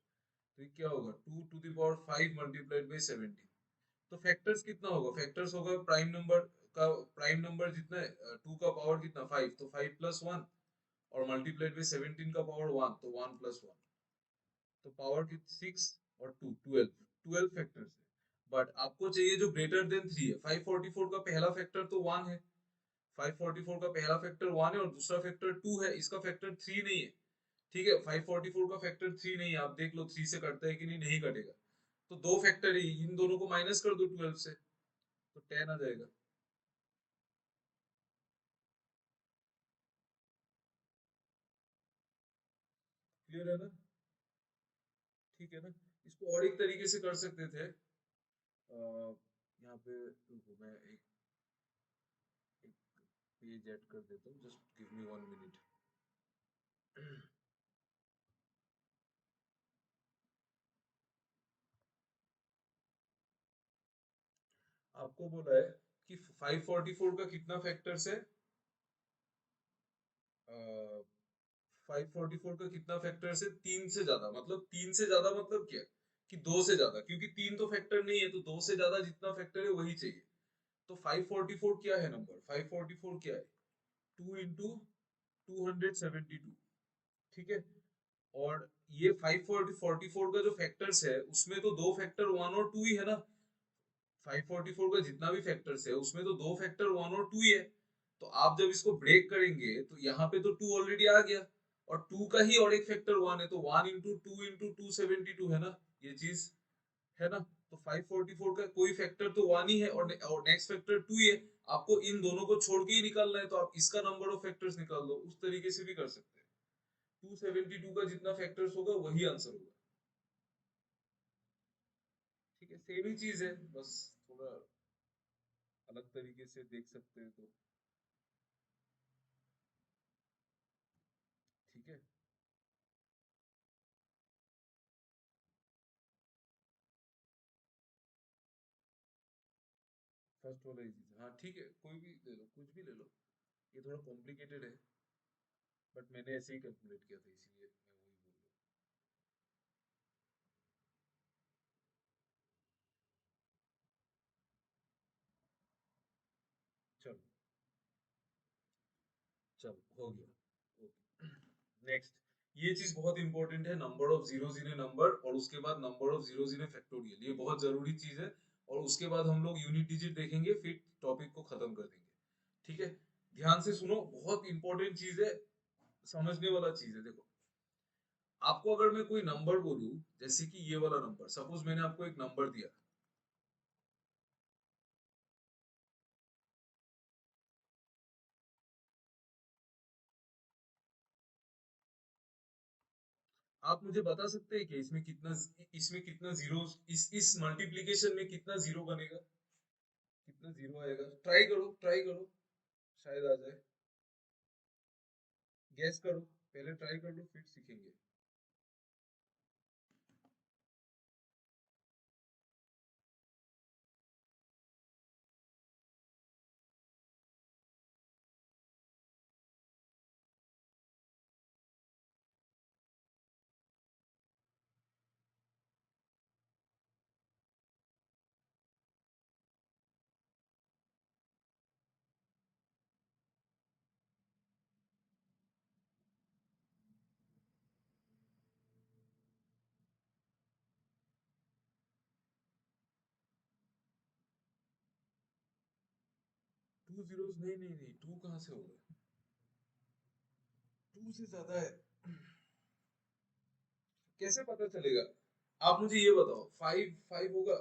तो ये क्या होगा, 2 to the power 5 multiplied by 17। तो फैक्टर्स कितना होगा, फैक्टर्स होगा प्राइम नंबर का प्राइम नंबर जितना है, 2 का पावर कितना 5, तो 5 प्लस 1 और मल्टीप्लाइड बाय 17 का पावर 1, तो 1 प्लस 1, तो पावर की 6 और 2 12 फैक्टर्स है। बट आपको चाहिए जो ग्रेटर देन 3 है। 544 का पहला फैक्टर तो 1 है, 544 का पहला फैक्टर 1 है और दूसरा फैक्टर 2 है, इसका फैक्टर 3 नहीं है। ठीक है, 544 का फैक्टर 3 नहीं है, आप देख लो 3 से कटता है कि नहीं, नहीं कटेगा। तो दो फैक्टर है, इन दोनों को माइनस कर दो 12 से, तो 10 आ जाएगा। क्लियर है ना? ठीक है ना? इसको और एक तरीके से कर सकते थे। यहाँ पे रुको, मैं एक पेज ऐड कर देता हूँ, जस्ट गिव मी 1 मिनट। आपको बोला है कि 544 का कितना फैक्टर्स है, 544 का कितना फैक्टर्स है, 3 से ज्यादा। मतलब 3 से ज्यादा मतलब क्या, कि 2 से ज्यादा, क्योंकि 3 तो फैक्टर नहीं है, तो 2 से ज्यादा जितना फैक्टर है वही चाहिए। तो 544 क्या है नंबर, 544 क्या है, 2 इंटू 272। ठीक है, और ये 544 का जो फैक्टर्स है उसमें तो दो फैक्टर 1 और 2 ही है ना। 544 का जितना भी फैक्टर्स है उसमें तो दो फैक्टर 1 और 2 ही है। तो आप जब इसको ब्रेक करेंगे तो यहाँ पे तो 2 ऑलरेडी आ गया, और 2 का ही और एक फैक्टर 1 है, तो 1 इंटू 2 इंटू 272 है ना, ये चीज है ना। तो 544 का कोई फैक्टर तो 1 ही है और नेक्स्ट फैक्टर 2 ही है। आपको इन दोनों को छोड़ के ही निकालना है, तो आप इसका नंबर ऑफ फैक्टर्स निकाल दो, उस तरीके से भी कर सकते हैं। 272 का जितना फैक्टर्स होगा वही आंसर होगा। ठीक है, सेम ही चीज है, बस थोड़ा अलग तरीके से देख सकते हैं तो। ठीक है, फर्स्ट वाला इजी था, हाँ ठीक है, कोई भी ले लो, कुछ भी ले लो। ये थोड़ा कॉम्प्लिकेटेड है, बट मैंने ऐसे ही कैलकुलेट किया था, इसीलिए मैं वही बोल रहा हूँ। चलो चलो, हो गया, ओके। नेक्स्ट, ये चीज बहुत इंपॉर्टेंट है, number of zeros in A number, और उसके बाद number of zeros in A factorial, ये बहुत जरूरी चीज है। और उसके बाद हम लोग यूनिट डिजिट देखेंगे, फिर टॉपिक को खत्म कर देंगे। ठीक है, ध्यान से सुनो, बहुत इंपॉर्टेंट चीज है, समझने वाला चीज है। देखो, आपको अगर मैं कोई नंबर बोलूं, जैसे कि ये वाला नंबर, सपोज मैंने आपको एक नंबर दिया, आप मुझे बता सकते हैं कि इसमें कितना जीरो, इस मल्टीप्लिकेशन में कितना जीरो बनेगा, कितना जीरो आएगा? ट्राई करो, ट्राई करो, शायद आ जाए। गैस करो, पहले ट्राई कर लो फिर सीखेंगे। 2 जीरोस नहीं, नहीं नहीं, 2 कहाँ से होगा, 2 से ज्यादा है, कैसे पता चलेगा? आप मुझे ये बताओ, 5 5 होगा,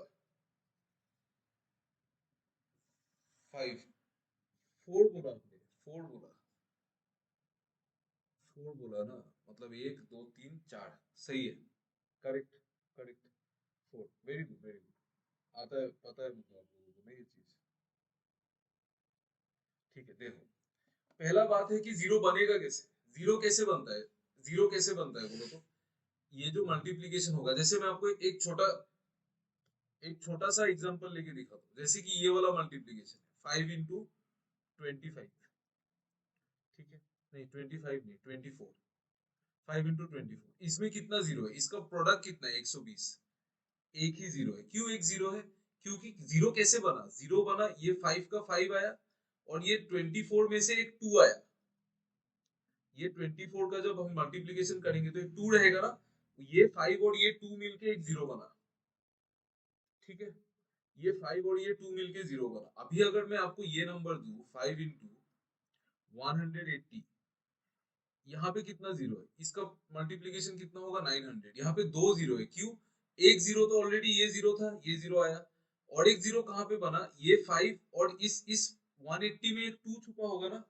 5 4 बोला आपने, 4 बोला, 4 बोला ना, मतलब 1 2 3 4, सही है, correct, correct, 4, very good, very good, आता है, पता है मुझे आप लोगों को ना ये चीज। ठीक है, देखो, पहला बात है कि जीरो बनेगा कैसे, जीरो कैसे बनता है, जीरो कैसे बनता है बोलो तो। ये जो मल्टीप्लीकेशन होगा, जैसे मैं आपको एक छोटा सा एग्जांपल लेके दिखाता हूँ, जैसे कि ये वाला मल्टीप्लीकेशन है, 5 इंटू 25। ठीक है, नहीं 25 नहीं, 24, 5 इंटू 24, इसमें कितना जीरो है, इसका प्रोडक्ट कितना है, 120। एक ही जीरो है, क्यों एक जीरो है, क्योंकि जीरो कैसे बना, जीरो बना, ये 5 का 5 आया, और ये 24 में से एक 2 आया, ये 24 का जब हम मल्टीप्लीकेशन करेंगे तो ये 2 रहेगा ना, ये 5 और ये 2 मिलके एक 0 बना, ठीक है, ये 5 और ये 2 मिलके 0 बना। अभी अगर मैं आपको ये नंबर दूं 5 इंटू 180, यहाँ पे कितना जीरो है, इसका मल्टीप्लीकेशन कितना होगा 900, यहाँ पे 2 जीरो है, क्यों, एक जीरो तो ऑलरेडी ये जीरो था, ये जीरो आया, और एक जीरो कहाँ पे बना, ये 5 और इस 180 में एक 2 छुपा होगा ना,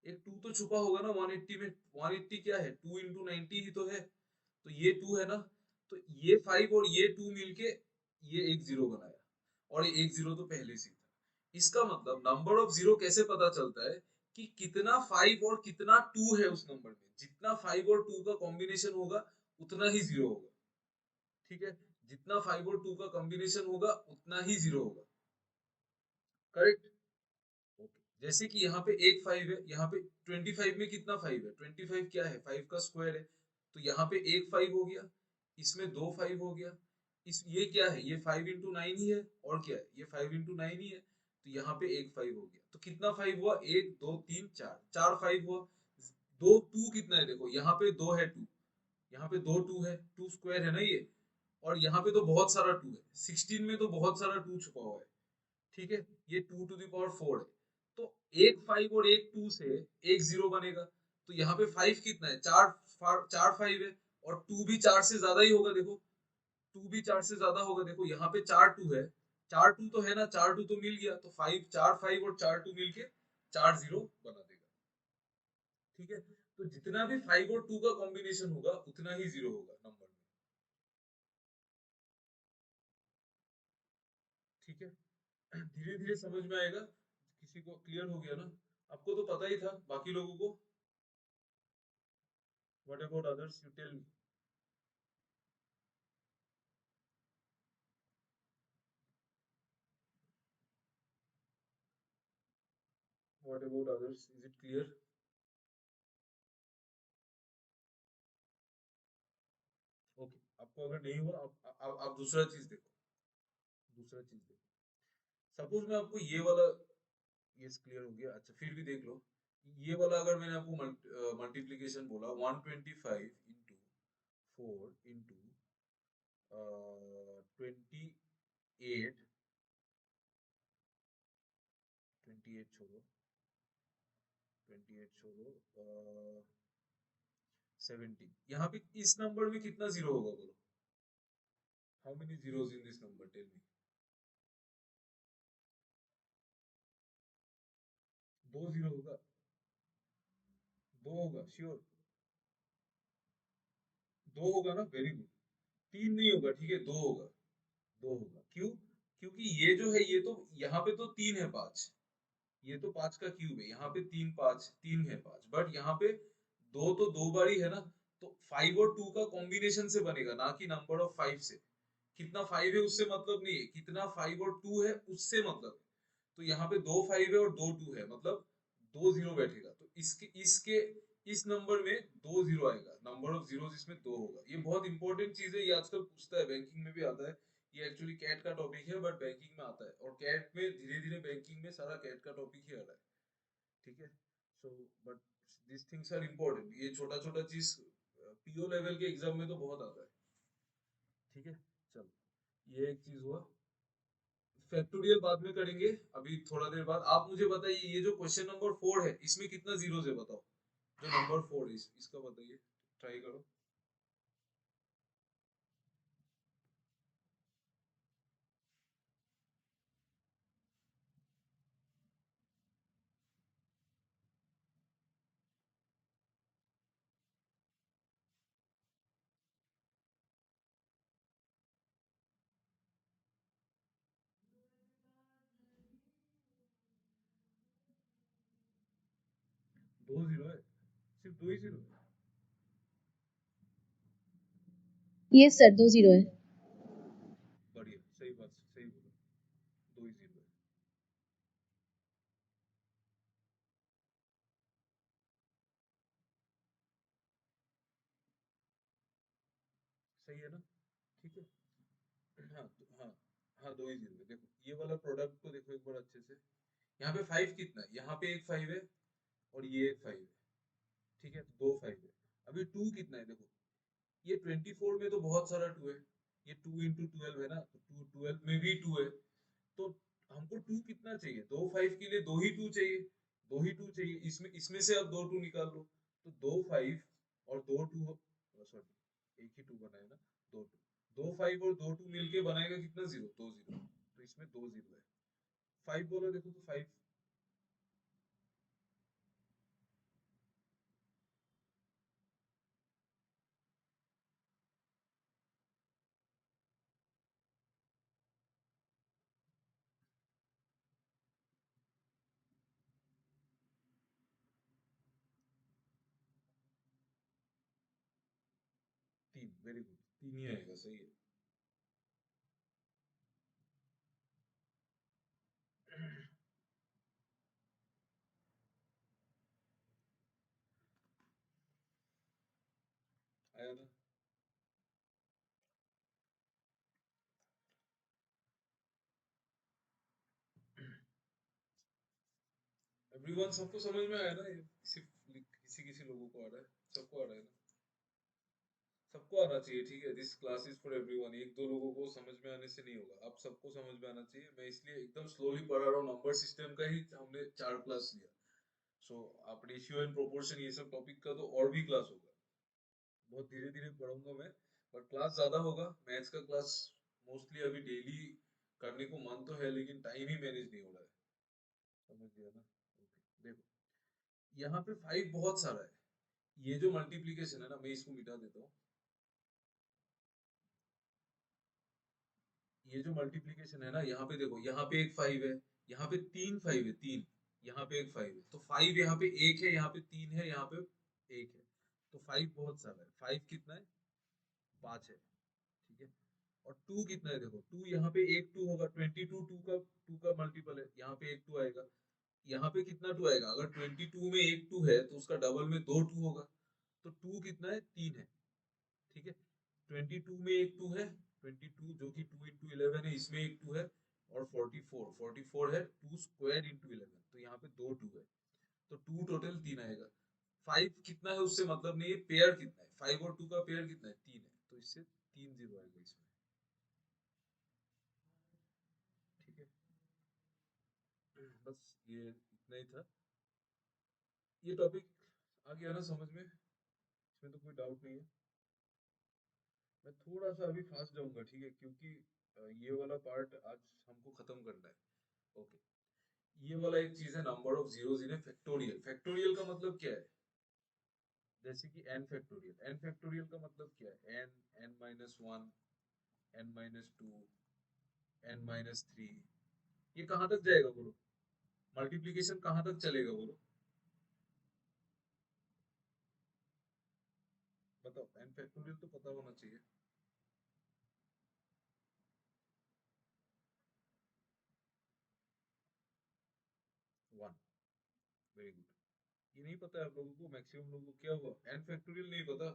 एक 2 तो छुपा होगा ना 180 में, 180 क्या है 2 इंटू 90 ही तो है, तो ये 2 है ना, तो ये 5 और ये 2 मिलके ये एक जीरो बनाया, और ये एक जीरो तो पहले से ही था। इसका मतलब नंबर ऑफ जीरो कैसे पता चलता है कि कितना 5 और कितना 2 है उस नंबर में, जितना 5 और 2 का कॉम्बिनेशन होगा उतना ही जीरो होगा, ठीक है, जितना 5 और 2 का कॉम्बिनेशन होगा उतना ही जीरो होगा, करेक्ट। ओके, जैसे कि यहाँ पे एक 5 है, यहाँ पे 25 में कितना 5 है, 25 क्या है 5 का स्क्वायर है, तो यहाँ पे एक 5 हो गया, इसमें दो 5 हो गया, इस ये क्या है, ये 5 इंटू 9 ही है, और क्या है ये 5 इंटू 9 ही है, तो यहाँ पे एक 5 हो गया, तो कितना 5 हुआ, एक दो तीन चार, चार 5 हुआ, दो 2 कितना है, देखो यहाँ पे दो है 2, यहाँ पे दो 2 है, 2 स्क्वायर है ना ये, और यहाँ पे तो बहुत सारा 2 है, 16 में तो बहुत सारा 2 छुपा हुआ है, ठीक है, ये 2 टू दावर 4 है, तो एक 5 और एक 2 से एक 0 बनेगा, तो यहाँ पे 5 कितना है, चार, चार 5 है, और 2 भी 4 से ज्यादा ही होगा, देखो 2 भी 4 से ज्यादा होगा, देखो यहाँ पे 4 2 है, 4 2 तो है ना, 4 2 तो मिल गया, तो 5 4 5 और 4 2 मिलके 4 0 बना देगा, ठीक है, तो जितना भी 5 और 2 का कॉम्बिनेशन होगा उतना ही जीरो होगा नंबर में, ठीक है, धीरे धीरे समझ में आएगा, किसी को क्लियर हो गया ना, आपको तो पता ही था, बाकी लोगों को what about others, you tell me, what about others, is it clear. Okay, आपको अगर नहीं हुआ आप दूसरा चीज देखो, दूसरा चीज देखो, सपोज मैं आपको ये वाला, ये क्लियर हो गया, अच्छा फिर भी देख लो, ये वाला अगर मैंने आपको मल्टीप्लीकेशन बोला 125 इंटू 4 इंटू 28, 28 छोड़ो, 28 छोड़ो, 70, यहाँ पे इस नंबर में कितना जीरो होगा बोलो, how many zeros in this number, tell me, दो जीरो होगा, दो होगा श्योर, दो होगा ना, वेरी गुड, तीन नहीं होगा, ठीक है, दो होगा, दो होगा, क्यों, क्योंकि ये जो है ये तो यहाँ पे तो तीन है पांच, ये तो पांच का क्यूब है, यहाँ पे तीन पांच तीन है पांच, बट यहाँ पे दो तो दो बार ही है ना, तो 5 और 2 का कॉम्बिनेशन से बनेगा, ना कि नंबर ऑफ 5 से, कितना 5 है उससे मतलब नहीं है, कितना 5 और 2 है उससे मतलब है, तो यहाँ पे दो 5 है और दो 2 है, मतलब दो जीरो बैठेगा, तो इसके इसके इस नंबर में दो जीरो आएगा, नंबर ऑफ जीरो इसमें दो होगा, ये बहुत इंपॉर्टेंट चीज है, ये आजकल पूछता है, बैंकिंग में भी आता है, ये एक्चुअली कैट का टॉपिक है बट बैंकिंग में आता है, और कैट में धीरे धीरे बैंकिंग में सारा कैट का टॉपिक ही आ रहा है, ठीक है, so but this things are important, ये छोटा छोटा चीज पीओ लेवल के एग्जाम में तो बहुत आता है, ठीक है, चलो ये एक चीज हुआ, फैक्टोरियल बाद में करेंगे, अभी थोड़ा देर बाद आप मुझे बताइए, ये जो क्वेश्चन नंबर 4 है इसमें कितना जीरो है बताओ, जो नंबर 4 है इसका बताइए, ट्राई करो, दो जीरो है, सिर्फ दो ही जीरो है, यस सर 2 0 है। बढ़िया, सही बात, सही बोला, दो ही जीरो है, सही है ना, ठीक है, हाँ हाँ हाँ, दो ही जीरो है, देखो ये वाला प्रोडक्ट को देखो एक बार अच्छे से, यहाँ पे 5 कितना है, यहाँ पे एक 5 है और ये एक 5 है, ठीक है, तो 2 5 है। अभी 2 कितना है देखो, ये 24 में तो बहुत सारा 2 है, ये 2 इंटू 12 है ना, तो 2 12 में भी 2 है, तो हमको 2 कितना चाहिए, दो 5 के लिए दो ही 2 चाहिए, दो ही 2 चाहिए, इसमें इसमें से अब दो 2 निकाल लो, तो दो 5 और दो 2, सॉरी एक ही 2 बना है ना, दो 2, दो 5 और दो 2 मिलके बनाएगा कितना, 0, दो 0, तो इसमें दो 0 है। 5 बोलो देखो तो 5, 3, वेरी गुड, 3 ही आएगा, सही है। आया ना? एवरीवन, सबको समझ में आया ना, ये सिर्फ किसी किसी लोगों को आ रहा है, सबको आ रहा है ना? सबको आना चाहिए, ठीक है, this class is for everyone, एक दो लोगों को समझ में आने से नहीं होगा, आप सबको समझ में आना चाहिए, मैं इसलिए एकदम स्लोली पढ़ा रहा हूँ, नंबर सिस्टम का ही हमने 4 क्लास लिया, सो आप रेशियो एंड प्रोपोर्शन ये सब टॉपिक का तो और भी क्लास होगा, बहुत धीरे धीरे पढ़ूंगा मैं, पर क्लास ज्यादा होगा, मैथ्स का क्लास मोस्टली अभी डेली करने को मन तो है, लेकिन टाइम ही मैनेज नहीं हो रहा है, समझ गया ना? ओके, देखो यहाँ पे 5 बहुत सारा है, ये जो मल्टीप्लीकेशन है ना, मैं इसको मिटा देता हूँ, ये जो मल्टीप्लीकेशन है ना, यहाँ पे देखो, यहाँ पे एक 5 है, यहाँ पे 3 5 है, 3, यहाँ पे एक 5 है, तो 5 यहाँ पे एक है, यहाँ पे 3 है, यहाँ पे एक है, तो 5 बहुत सारा है, 5 कितना है, 5 है, ठीक है। और 2 कितना है देखो, 2 यहाँ पे एक 2 होगा, 22 2 का मल्टीपल है, यहाँ पे एक 2 आएगा, यहाँ पे कितना 2 आएगा, अगर 22 में एक 2 है तो उसका डबल में दो 2 होगा, तो 2 कितना है, 3 है, ठीक है। 22 में एक 2 है, 22 जो कि 2 इंटू 11 है, इसमें एक 2 है, और 44 है 2 स्क्वायर इंटू 11, तो यहाँ पे दो 2 है, तो 2 टोटल 3 आएगा। 5 कितना है उससे मतलब नहीं है, पेयर कितना है, 5 और 2 का पेयर कितना है, 3 है, तो इससे 3 0 आएगा इसमें, ठीक है। बस ये इतना ही था, ये टॉपिक आ गया ना समझ में, इसमें तो कोई डाउट नहीं है। मैं थोड़ा सा अभी फास्ट जाऊंगा, ठीक है, क्योंकि ये वाला पार्ट आज हमको खत्म करना है, ओके। ये वाला एक चीज है, number of zeros in A factorial, factorial का मतलब क्या है, जैसे कि एन फैक्टोरियल, एन फैक्टोरियल का मतलब क्या है, N, N minus one, N minus two, N minus three, ये कहाँ तक जाएगा बोलो, मल्टीप्लीकेशन कहाँ तक चलेगा बोलो, बताओ, एन फैक्टोरियल तो पता होना चाहिए। 1, वेरी गुड, ये नहीं पता है आप लोगों को, मैक्सिमम लोगों को क्या हुआ, एन फैक्टोरियल नहीं पता,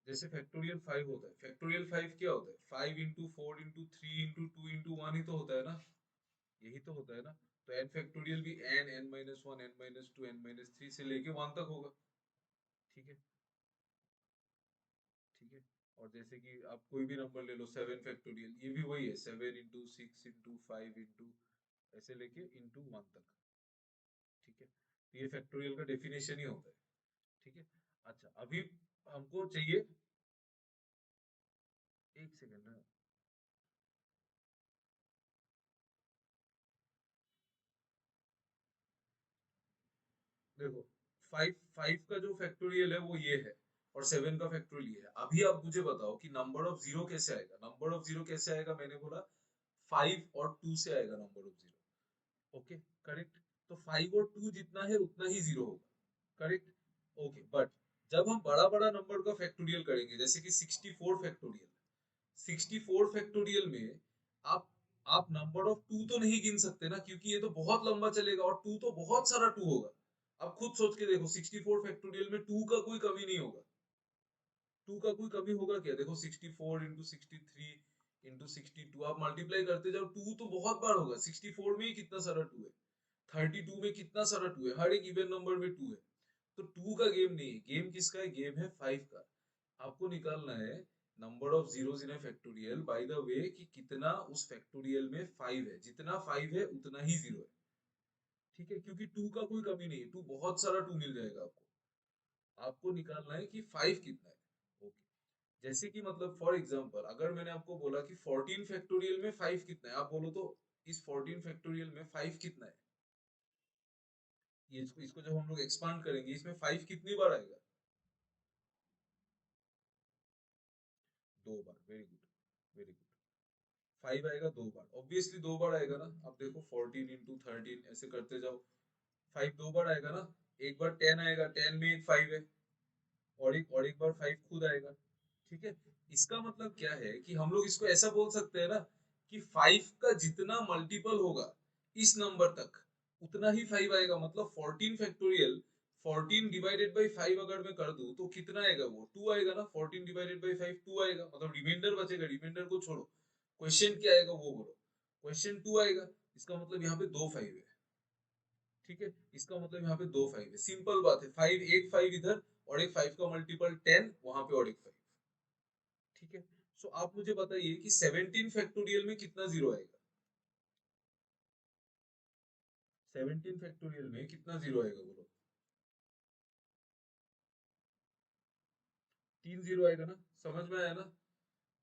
जैसे फैक्टोरियल 5 होता है, फैक्टोरियल 5 क्या होता है, 5 इंटू 4 इंटू 3 इंटू 2 इंटू 1 ही तो होता है ना, यही तो होता है ना, तो एन फैक्टोरियल भी N, N minus one, N minus two, N minus three से लेके 1 तक होगा, ठीक है, ठीक है। और जैसे कि आप कोई भी नंबर ले लो, 7 फैक्टोरियल, ये भी वही है, 7 इंटू 6 इंटू 5 इंटू ऐसे लेके इंटू 1 तक, ठीक है, तो ये फैक्टोरियल का डेफिनेशन ही होता है, ठीक है। अच्छा, अभी हमको चाहिए, एक सेकेंड ना, देखो, 5 का जो फैक्टोरियल है वो ये है, और 7 का फैक्टोरियल ये है, अभी आप मुझे बताओ कि नंबर ऑफ जीरो कैसे आएगा, नंबर ऑफ जीरो कैसे आएगा, मैंने बोला 5 और 2 से आएगा number of zero, okay, correct, तो 5 और 2 जितना है उतना ही जीरो होगा, करेक्ट, ओके, बट जब हम बड़ा बड़ा नंबर का फैक्टोरियल करेंगे, जैसे कि 64 फैक्टोरियल, 64 फैक्टोरियल में आप आप नंबर ऑफ 2 तो नहीं गिन सकते ना, क्योंकि ये तो बहुत लंबा चलेगा, और 2 तो बहुत सारा 2 होगा, आप खुद सोच के देखो, 64 फैक्टोरियल में 2 का कोई कमी नहीं होगा, 2 का कोई कमी होगा क्या, देखो 64 इंटू 63 इंटू 62, आप मल्टीप्लाई करते जाओ, 2 तो बहुत बार होगा, 64 में ही कितना सारा 2 है, 32 में कितना सारा 2 है, हर एक इवन नंबर में 2 है, तो 2 का गेम नहीं है, गेम किसका है, गेम है 5 का। आपको निकालना है number of zeros in A factorial by the way कि कितना उस फैक्टोरियल में 5 है, जितना 5 है उतना ही जीरो है, ठीक है, क्योंकि 2 का कोई कमी नहीं है, 2 बहुत सारा 2 मिल जाएगा आपको। आपको निकालना है कि 5 कितना है, ओके। जैसे कि मतलब फॉर एग्जांपल अगर मैंने आपको बोला कि 14 फैक्टोरियल में 5 कितना है, आप बोलो तो इस 14 फैक्टोरियल में 5 कितना है, ये इसको जब हम लोग एक्सपांड करेंगे इसमें 5 कितनी बार आएगा, 2 बार, वेरी गुड वेरी गुड। 5 आएगा 2 बार, ऑब्वियसली 2 बार आएगा ना, आप देखो 14 इंटू 13 ऐसे करते जाओ, 5 2 बार आएगा ना, एक बार 10 आएगा, 10 में एक 5 है, और एक बार 5 खुद आएगा, ठीक है। इसका मतलब क्या है कि हम लोग इसको ऐसा बोल सकते हैं ना कि 5 का जितना मल्टीपल होगा इस नंबर तक उतना ही 5 आएगा, मतलब 14 फैक्टोरियल 14 डिवाइडेड बाई 5 अगर मैं कर दूं तो कितना आएगा, वो 2 आएगा ना, 14 डिवाइडेड बाई 5 2 आएगा, मतलब रिमाइंडर बचेगा, रिमाइंडर को छोड़ो, क्वेश्चन क्या आएगा वो बोलो, क्वेश्चन 2 आएगा, इसका मतलब यहाँ पे 2 5 है, ठीक है, इसका मतलब यहाँ पे 2 5 है, सिंपल बात है, 5 एक 5 इधर और एक 5 का मल्टीपल 10 वहां पे और एक 5, ठीक है। सो आप मुझे बताइए कि 17 फैक्टोरियल में कितना जीरो आएगा, 17 फैक्टोरियल में कितना जीरो आएगा बोलो, 3 जीरो आएगा ना, समझ में आया ना,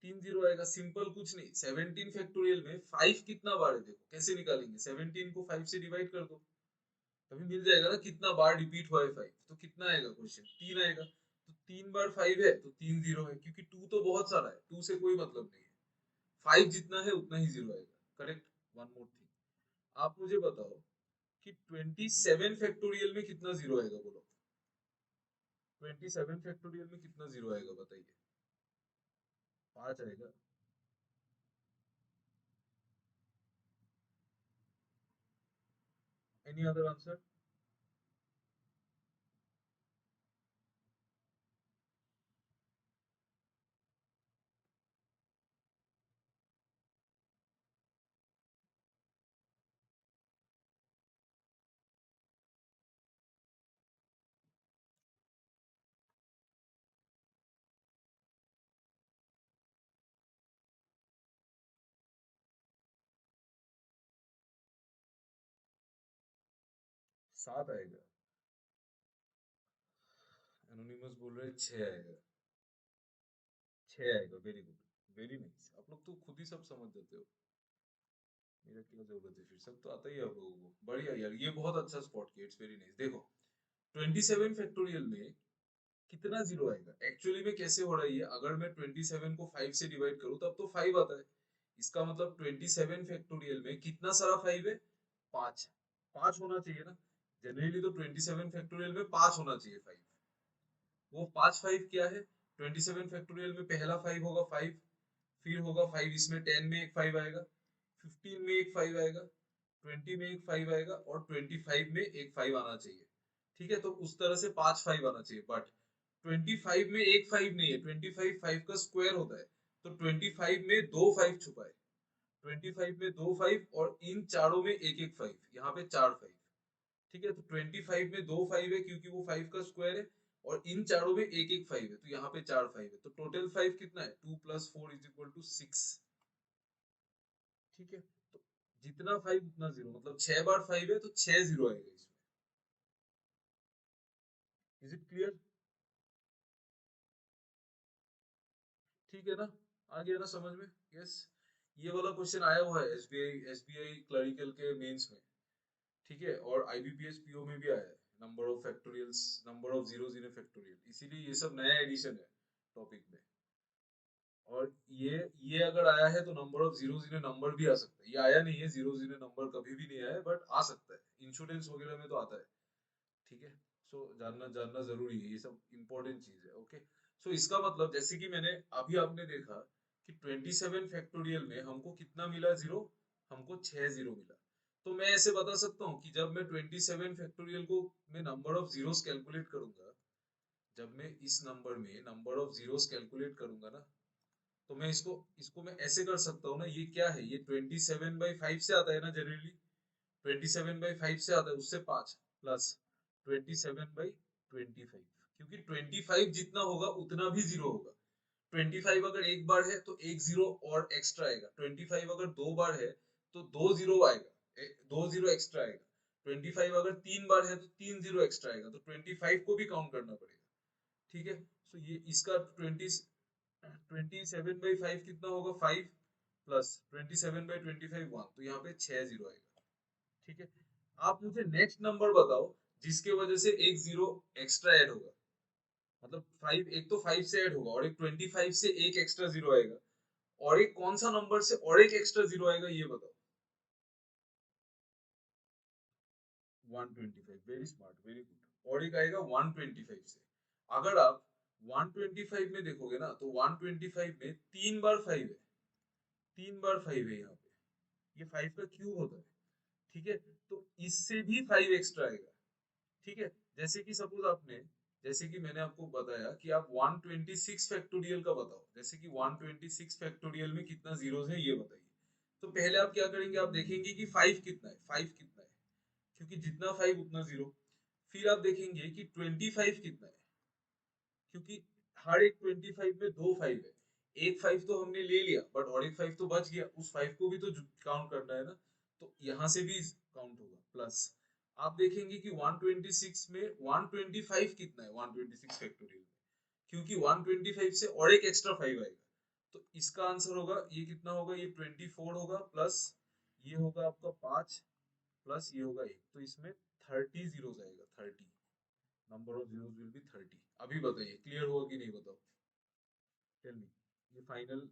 3 जीरो आएगा, सिंपल कुछ नहीं, 17 फैक्टोरियल में 5 कितना बार है, देखो कैसे निकालेंगे, 17 को 5 से डिवाइड कर दो, तभी मिल जाएगा ना कितना बार रिपीट हुआ है 5, तो कितना आएगा क्वेश्चन, 3 आएगा, तो 3 बार 5 है तो 3 जीरो है, क्योंकि 2 तो बहुत सारा है, 2 से कोई मतलब नहीं है, 5 जितना है उतना ही जीरो आएगा, करेक्ट। वन मोर थिंग, आप मुझे बताओ कि 27 फैक्टोरियल में कितना जीरो आएगा बोलो, 27 फैक्टोरियल में कितना जीरो आएगा बताइए, 5 आएगा, एनी अदर आंसर, 7 आएगा, एनोनिमस बोल रहे 6 आएगा, 6 आएगा, वेरी गुड वेरी नाइस, आप लोग तो खुद ही सब समझ जाते हो, मेरा क्या जरूरत है, फिर सब तो आता ही है आप लोगों को, बढ़िया यार, ये बहुत अच्छा स्पॉट किया, इट्स वेरी नाइस। देखो 27 फैक्टोरियल में कितना जीरो आएगा, एक्चुअली में कैसे हो रहा है ये, अगर मैं 27 को 5 से डिवाइड करूं तब तो 5 आता है, इसका मतलब 27 फैक्टोरियल में कितना सारा 5 है, 5, 5 होना चाहिए ना, जनरली तो 27 फैक्टोरियल में 5 होना चाहिए 5, वो 5 5 क्या है, 27 फैक्टोरियल में पहला 5 होगा 5, फिर होगा 5 इसमें 10 में एक 5 आएगा, 15 में एक 5 आएगा, 20 में एक 5 आएगा और 25 में एक 5 आना चाहिए, ठीक है, तो उस तरह से 5 5 आना चाहिए, बट 25 में एक 5 नहीं है, 25 5 का स्क्वायर होता है, तो 25 में दो 5 छुपा है, 25 में दो 5 और इन चारों में एक एक 5, यहाँ पे 4 5, ठीक है, तो 25 में दो 5 है क्योंकि वो 5 का स्क्वायर है, और इन चारों में एक एक 5 है, तो यहाँ पे 4 5 है, तो टोटल 5 कितना है, 2 प्लस 4 इज इक्वल टू 6, ठीक है, तो जितना 5 उतना जीरो, मतलब 6 बार 5 है तो 6 जीरो आएगा इसमें, इज इट क्लियर, ठीक है ना, आ गया ना समझ में, यस। ये वाला क्वेश्चन आया हुआ है एसबीआई क्लरिकल के मेंस में, ठीक है, और आईबीपीएस पीओ में भी आया है, number of factorials, number of zeros in A factorial, इसीलिए ये सब नया एडिशन है टॉपिक में, और ये अगर आया है तो number of zeros in A number भी आ सकता है, ये आया नहीं है, जीरोस इन ए नंबर कभी भी नहीं आया है, बट आ सकता है, इंश्योरेंस वगैरह में तो आता है, ठीक है। सो जानना जानना जरूरी है, ये सब इंपॉर्टेंट चीज है, ओके। सो इसका मतलब जैसे कि मैंने अभी आपने देखा कि 27 फैक्टोरियल में हमको कितना मिला जीरो, हमको 6 जीरो मिला, तो मैं ऐसे बता सकता हूँ कि जब मैं 27 फैक्टोरियल को मैं नंबर ऑफ जीरोस कैलकुलेट करूंगा, जब मैं इस नंबर में नंबर ऑफ जीरोस कैलकुलेट करूंगा ना, तो मैं इसको इसको मैं ऐसे कर सकता हूँ ना, ये क्या है, ये 27 बाई 5 से आता है ना जनरली, 27/5 से आता है उससे 5 प्लस 27/25, क्योंकि 25 जितना होगा उतना भी जीरो होगा। 25 अगर एक बार है तो एक जीरो और एक्स्ट्रा आएगा, 25 अगर दो बार है तो दो जीरो आएगा, दो जीरो एक्स्ट्रा आएगा, 25 अगर तीन बार है तो तीन जीरो एक्स्ट्रा आएगा, तो 25 को भी काउंट करना पड़ेगा। ठीक है, तो ये इसका 27/5 कितना होगा, 5 प्लस 27/25 1, तो यहाँ पे 6 जीरो आएगा। ठीक है, आप मुझे नेक्स्ट नंबर बताओ जिसके वजह से एक जीरो एक्स्ट्रा ऐड होगा, मतलब 5, एक तो 5 से ऐड होगा और एक 25 से एक एक्स्ट्रा जीरो आएगा, और एक कौन सा नंबर से और एक एक्स्ट्रा जीरो आएगा ये बताओ। 125, वेरी स्मार्ट, वेरी गुड। और एक आएगा 125 से। अगर आप 125 में देखोगे ना तो 125 में तीन बार 5 है, तीन बार 5 है यहाँ पे, ये 5 का क्यूब होता है। ठीक है, तो इससे भी 5 एक्स्ट्रा आएगा। ठीक है, जैसे कि सपोज आपने, जैसे कि मैंने आपको बताया कि आप 126 फैक्टोरियल का बताओ, जैसे कि 126 फैक्टोरियल में कितना जीरोस है ये बताइए। तो पहले आप क्या करेंगे, आप देखेंगे कि 5 कितना है, 5 कितना है, क्योंकि जितना 5 उतना जीरो। फिर आप देखेंगे कि 25 कितना है, क्योंकि हर एक 25 में दो 5 है, एक 5 तो हमने ले लिया बट और एक 5 तो बच गया, उस 5 को भी तो काउंट करना है ना, तो यहाँ से भी काउंट होगा। प्लस आप देखेंगे कि 126 में 125 कितना है, 126 फैक्टोरियल में, क्योंकि 125 से और एक एक्स्ट्रा 5 आएगा, तो इसका आंसर होगा ये कितना होगा, ये 24 होगा, प्लस ये होगा आपका 5, प्लस ये होगा 1, तो इसमें 30 जीरोस आएगा, 30, number of zeros will be 30। अभी बताइए क्लियर हुआ कि नहीं, बताओ, टेल मी। ये फाइनल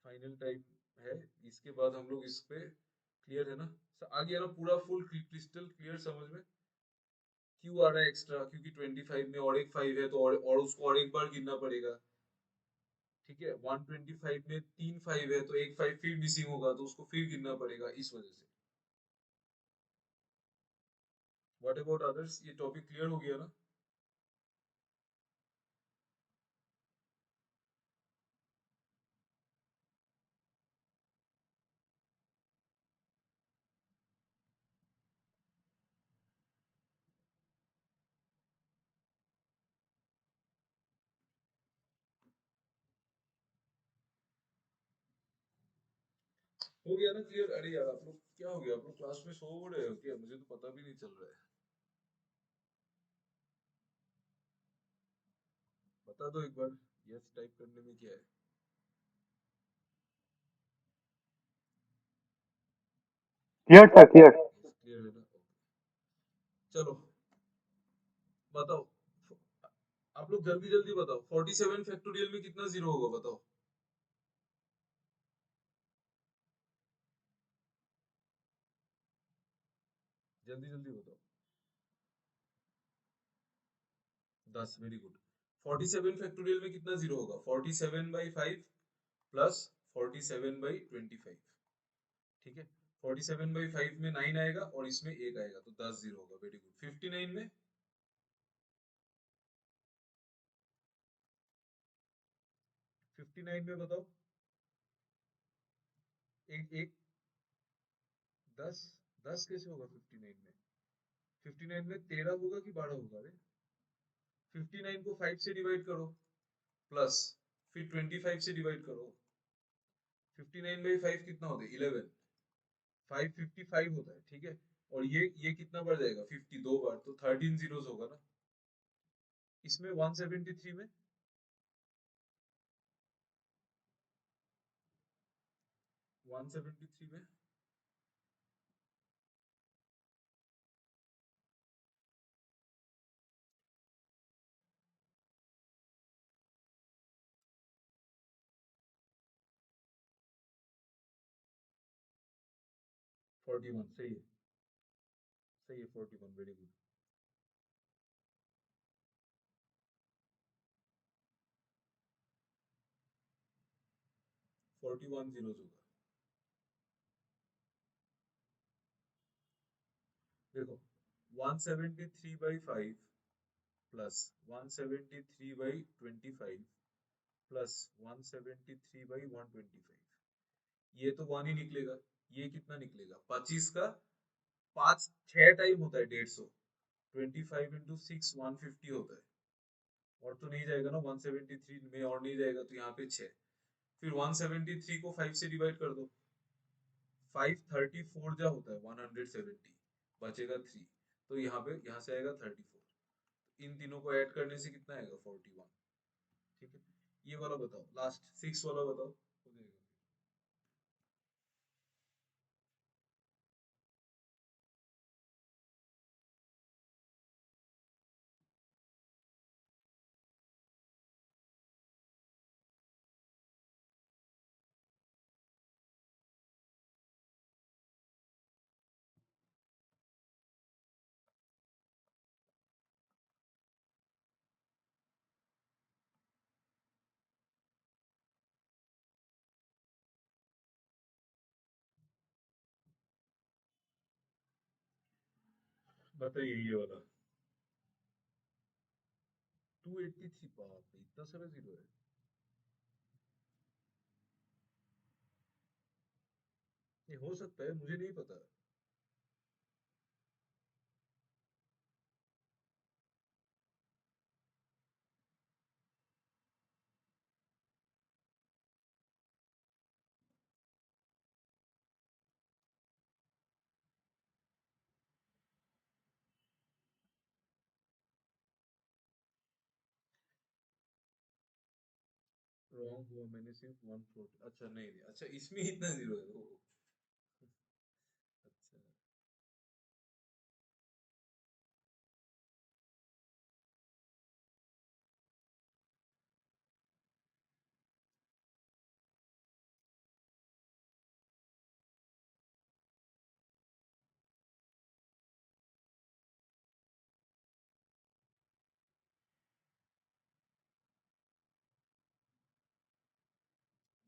फाइनल टाइप है, इसके बाद हम लोग इस पे क्लियर है ना, आ गया ना पूरा फुल क्रिस्टल क्लियर समझ में। क्यों आ रहा है एक्स्ट्रा, क्योंकि 25 में और एक 5 है तो और उसको और एक बार गिनना पड़ेगा। ठीक है, 125 में तीन 5 है तो एक 5 फिर मिसिंग होगा तो उसको फिर गिनना पड़ेगा, इस वजह से। व्हाट अबाउट अदर्स, ये टॉपिक क्लियर हो गया ना। हो गया ना क्लियर। अरे यार आप लोग क्या हो गया, आप लोग क्लास में सो रहे हो क्या, मुझे तो पता भी नहीं चल रहा है। बता दो एक बार, यस टाइप करने में क्या है। Clear sir, clear. Yes clear है ना, चलो बताओ। आप लोग जल्दी जल्दी बताओ, 47 फैक्टोरियल में कितना जीरो होगा बताओ। जल्दी जल्दी बताओ। 10, वेरी गुड। 47 फैक्टोरियल में कितना जीरो होगा, 47/5 प्लस 47/25। ठीक है, 47/5 में 9 आएगा और इसमें 1 आएगा तो 10 जीरो होगा, वेरी गुड। 59 में, 59 में बताओ, एक एक 10, 10 कैसे होगा 59 में, 59 में 13 होगा कि 12 होगा रे। 59 को 5 से डिवाइड करो, प्लस फिर 25 से डिवाइड करो। 59/5 कितना होता है, 11, 555 होता है। ठीक है, और ये कितना बढ़ जाएगा, 50 दो बार तो 13 जीरोस होगा ना। इसमें 173 में, 173 में 41, सही है, सही है, 41, वेरी गुड। 41 जीरोस होगा। देखो 173/5 प्लस 173/25 प्लस 173/125, ये तो 1 ही निकलेगा। ये कितना निकलेगा, 25 का छह टाइम होता है 150, 25 × 6 150 होता है, और तो नहीं जाएगा ना 173 में, और नहीं जाएगा तो यहाँ पे 6, फिर 173 को 5 से डिवाइड कर दो, 534 जा होता है 170, बचेगा 3, तो यहाँ से आएगा 34, इन तीनों को ऐड करने से कितना आएगा 41। ठीक है, ये वाला बताओ, लास्ट 6 वाला बताओ, हो जाएगा। बताइए ये वाला 283, बाप रे इतना सारा जीरो है। ये हो सकता है, मुझे नहीं पता। रॉन्ग हुआ, मैंने सिर्फ 140, अच्छा नहीं दिया, अच्छा इसमें इतना जीरो है, ओह अच्छा।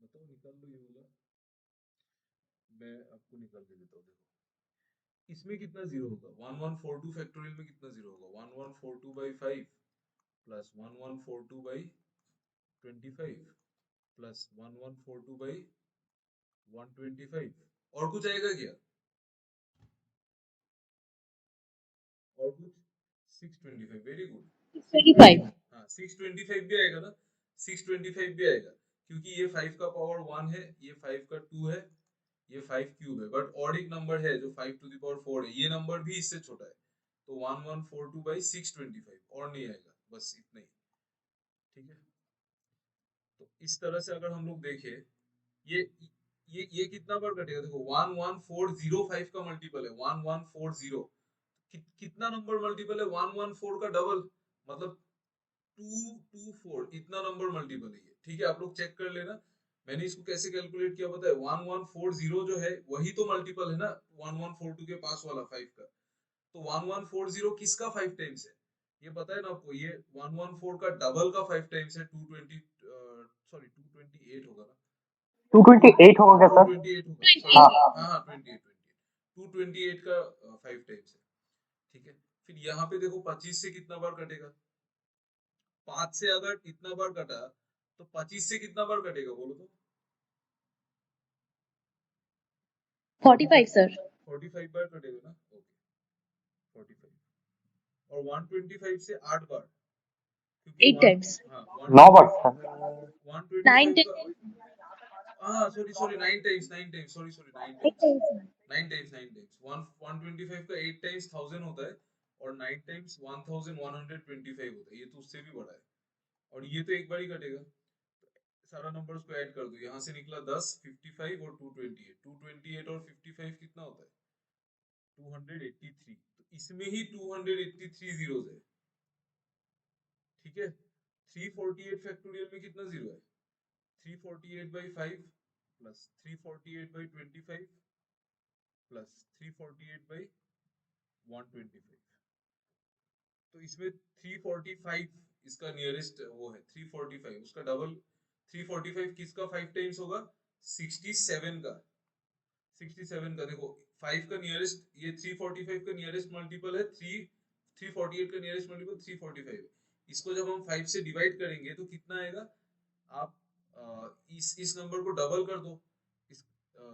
बताओ निकाल लो ये वाला, मैं आपको निकाल के देता हूँ, देखो इसमें कितना जीरो होगा, 1142 फैक्टोरियल में कितना जीरो होगा, 1142 by 5 plus 1142 by 25 plus 1142 by 125, और कुछ आएगा क्या, और कुछ, 625, वेरी गुड। 625। हाँ 625 भी आएगा ना, 625 भी आएगा, क्योंकि ये 5 का पावर 1 है, ये 5 का 2 है, ये 5 क्यूब है, बट और एक नंबर है जो 5 टू द पावर 4 है, ये नंबर भी इससे छोटा है, तो 1142 बाई 625, और नहीं आएगा, बस इतना ही। ठीक है, तो इस तरह से अगर हम लोग देखें, ये ये कितना बार कटेगा, देखो 11405 का मल्टीपल है 1140, कितना नंबर मल्टीपल है 114 का डबल, मतलब 224, इतना नंबर मल्टीपल है ये। ठीक है, आप लोग चेक कर लेना, मैंने इसको कैसे कैलकुलेट किया पता है, 1140 जो है वही तो मल्टीपल है ना 1142 के पास वाला 5 का, तो 1140 किसका 5 टाइम्स है, ये पता है ना आपको, ये 114 का डबल का 5 टाइम्स है, 220, सॉरी 228 होगा ना, 228 होगा क्या सर? 228 होगा, हाँ सॉरी हाँ हाँ 228 का 5 टाइम्स है। ठीक है, फिर यहाँ पे देखो 25 से कितना बार कटेगा, 5 से अगर इतना बार कटा, तो 25 से कितना बार कटेगा बोलो तो, 45 सर। 45 बार कटेगा ना, ओके 45, और 125 से 8 बार, क्योंकि 8 टाइम्स। हाँ 9 बार सर। 9 125 का, टाइम्स। हाँ sorry sorry 9 times, 9 times, sorry sorry 9 8 times, times. 9 times, 9 times, 125 का 8 टाइम्स 1000 होता है, और 9 टाइम्स 1125 होता है, ये तो उससे भी बड़ा है, और ये तो एक बार ही कटेगा, सारा नंबर्स को ऐड कर दो, यहाँ से निकला 10, 55 और 228, 228 और 55 कितना होता है 283, तो इसमें ही 283 जीरोस है। ठीक है, 348 फैक्टोरियल में कितना जीरो है, 348 by 5 plus 348 by 25 plus 348 by 125, तो इसमें 345 इसका नियरेस्ट वो है, 345 उसका डबल, 345 किसका 5 टाइम्स होगा, 67 का, 67 का, देखो 5 का नियरेस्ट, ये 345 का नियरेस्ट मल्टीपल है 348 का नियरेस्ट मल्टीपल 345 है, इसको जब हम 5 से डिवाइड करेंगे तो कितना आएगा, आप इस नंबर को डबल कर दो, इस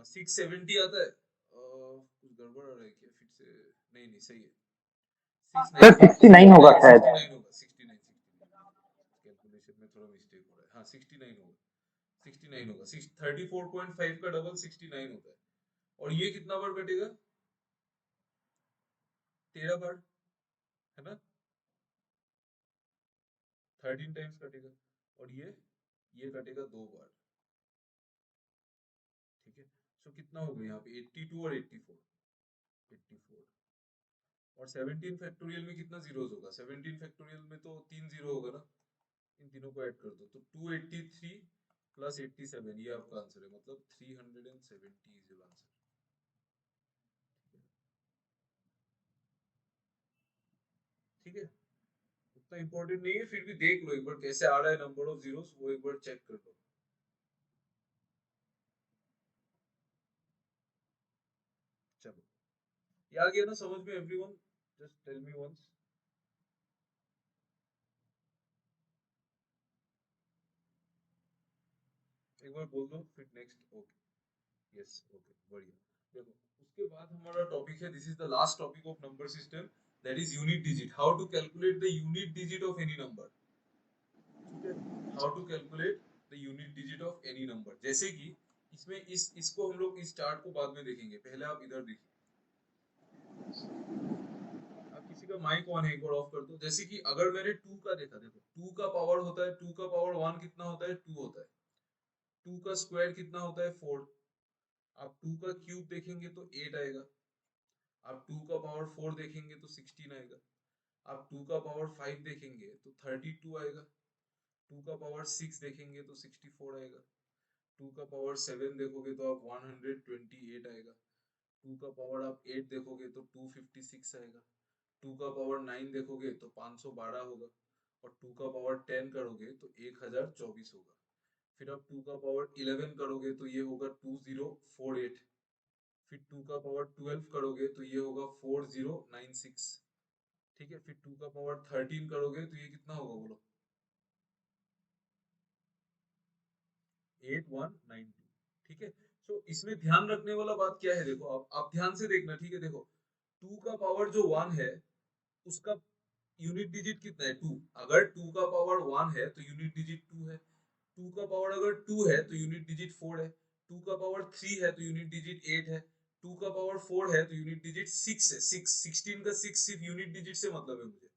670 आता है, कुछ गड़बड़ हो रहा है क्या फिर से? नहीं नहीं सही है, सर 69 होगा शायद। 69 होगा, 69 कैलकुलेशन में थोड़ा मिस्टेक हो रहा है। हाँ 69 होगा, 69 होगा। 34.5 का डबल 69 होता है। और ये कितना बार कटेगा? 13 बार, है ना? 13 टाइम्स कटेगा। और ये कटेगा 2 बार। ठीक है, सो कितना हो गया यहाँ पे? 82 और 84, 84। और 17 फैक्टोरियल में कितना जीरोस होगा? 17 फैक्टोरियल में तो 3 जीरो होगा ना। इन तीनों को ऐड कर दो तो 283 प्लस 87, ये आपका आंसर है। मतलब 370 इज योर आंसर। ठीक है, उतना इंपॉर्टेंट नहीं है, फिर भी देख लो एक बार कैसे आ रहा है नंबर ऑफ जीरोस, वो एक बार चेक कर लो। चलो, ये आ गया ना समझ में everyone? Just tell me once. एक बार बोल दो फिर नेक्स्ट। ओके, यस, ओके, बढ़िया। देखो, उसके बाद हमारा टॉपिक है, this is the last topic of number system, that is unit digit. How to calculate the unit digit of any number. ठीक है, how to calculate the unit digit of any number. जैसे कि इसमें इसको हम लोग इस चार्ट को बाद में देखेंगे, पहले आप इधर देखिए। अब किसी का माइक ऑन है, एक बार ऑफ कर दो। जैसे कि अगर मैंने 2 का देखा, देखो 2 का पावर होता है, 2 का पावर 1 कितना होता है? 2 होता है। 2 का स्क्वायर कितना होता है? 4। आप 2 का क्यूब देखेंगे तो 8 आएगा। आप 2 का पावर 4 देखेंगे तो 16 आएगा। आप 2 का पावर 5 देखेंगे तो 32 आएगा। 2 का पावर 6 देखेंगे तो 64 आएगा। 2 का पावर 7 देखोगे तो आप 128 आएगा। 2 का पावर आप 8 देखोगे तो 256 आएगा। 2 का पावर 9 देखोगे तो 512 होगा। और 2 का पावर 10 करोगे तो 1024 होगा। फिर आप 2 का पावर 11 करोगे तो ये होगा 2048। फिर 2 का पावर 12 करोगे तो ये होगा 4096। ठीक है, फिर 2 का पावर 13 करोगे तो ये कितना होगा बोलो? 8192। ठीक है, सो इसमें ध्यान रखने वाला बात क्या है? देखो आप ध्यान से देखना। ठीक है, देखो 2 का पावर जो 1 है उसका यूनिट डिजिट कितना है? 2। अगर 2 का पावर 1 है तो यूनिट डिजिट 2 है। 2 का पावर अगर 2 है तो यूनिट डिजिट 4 है। 2 का पावर 3 है तो यूनिट डिजिट 8 है। 2 का पावर 4 है तो यूनिट डिजिट 6 है। 6, 16 का 6 सिर्फ यूनिट डिजिट से मतलब है मुझे।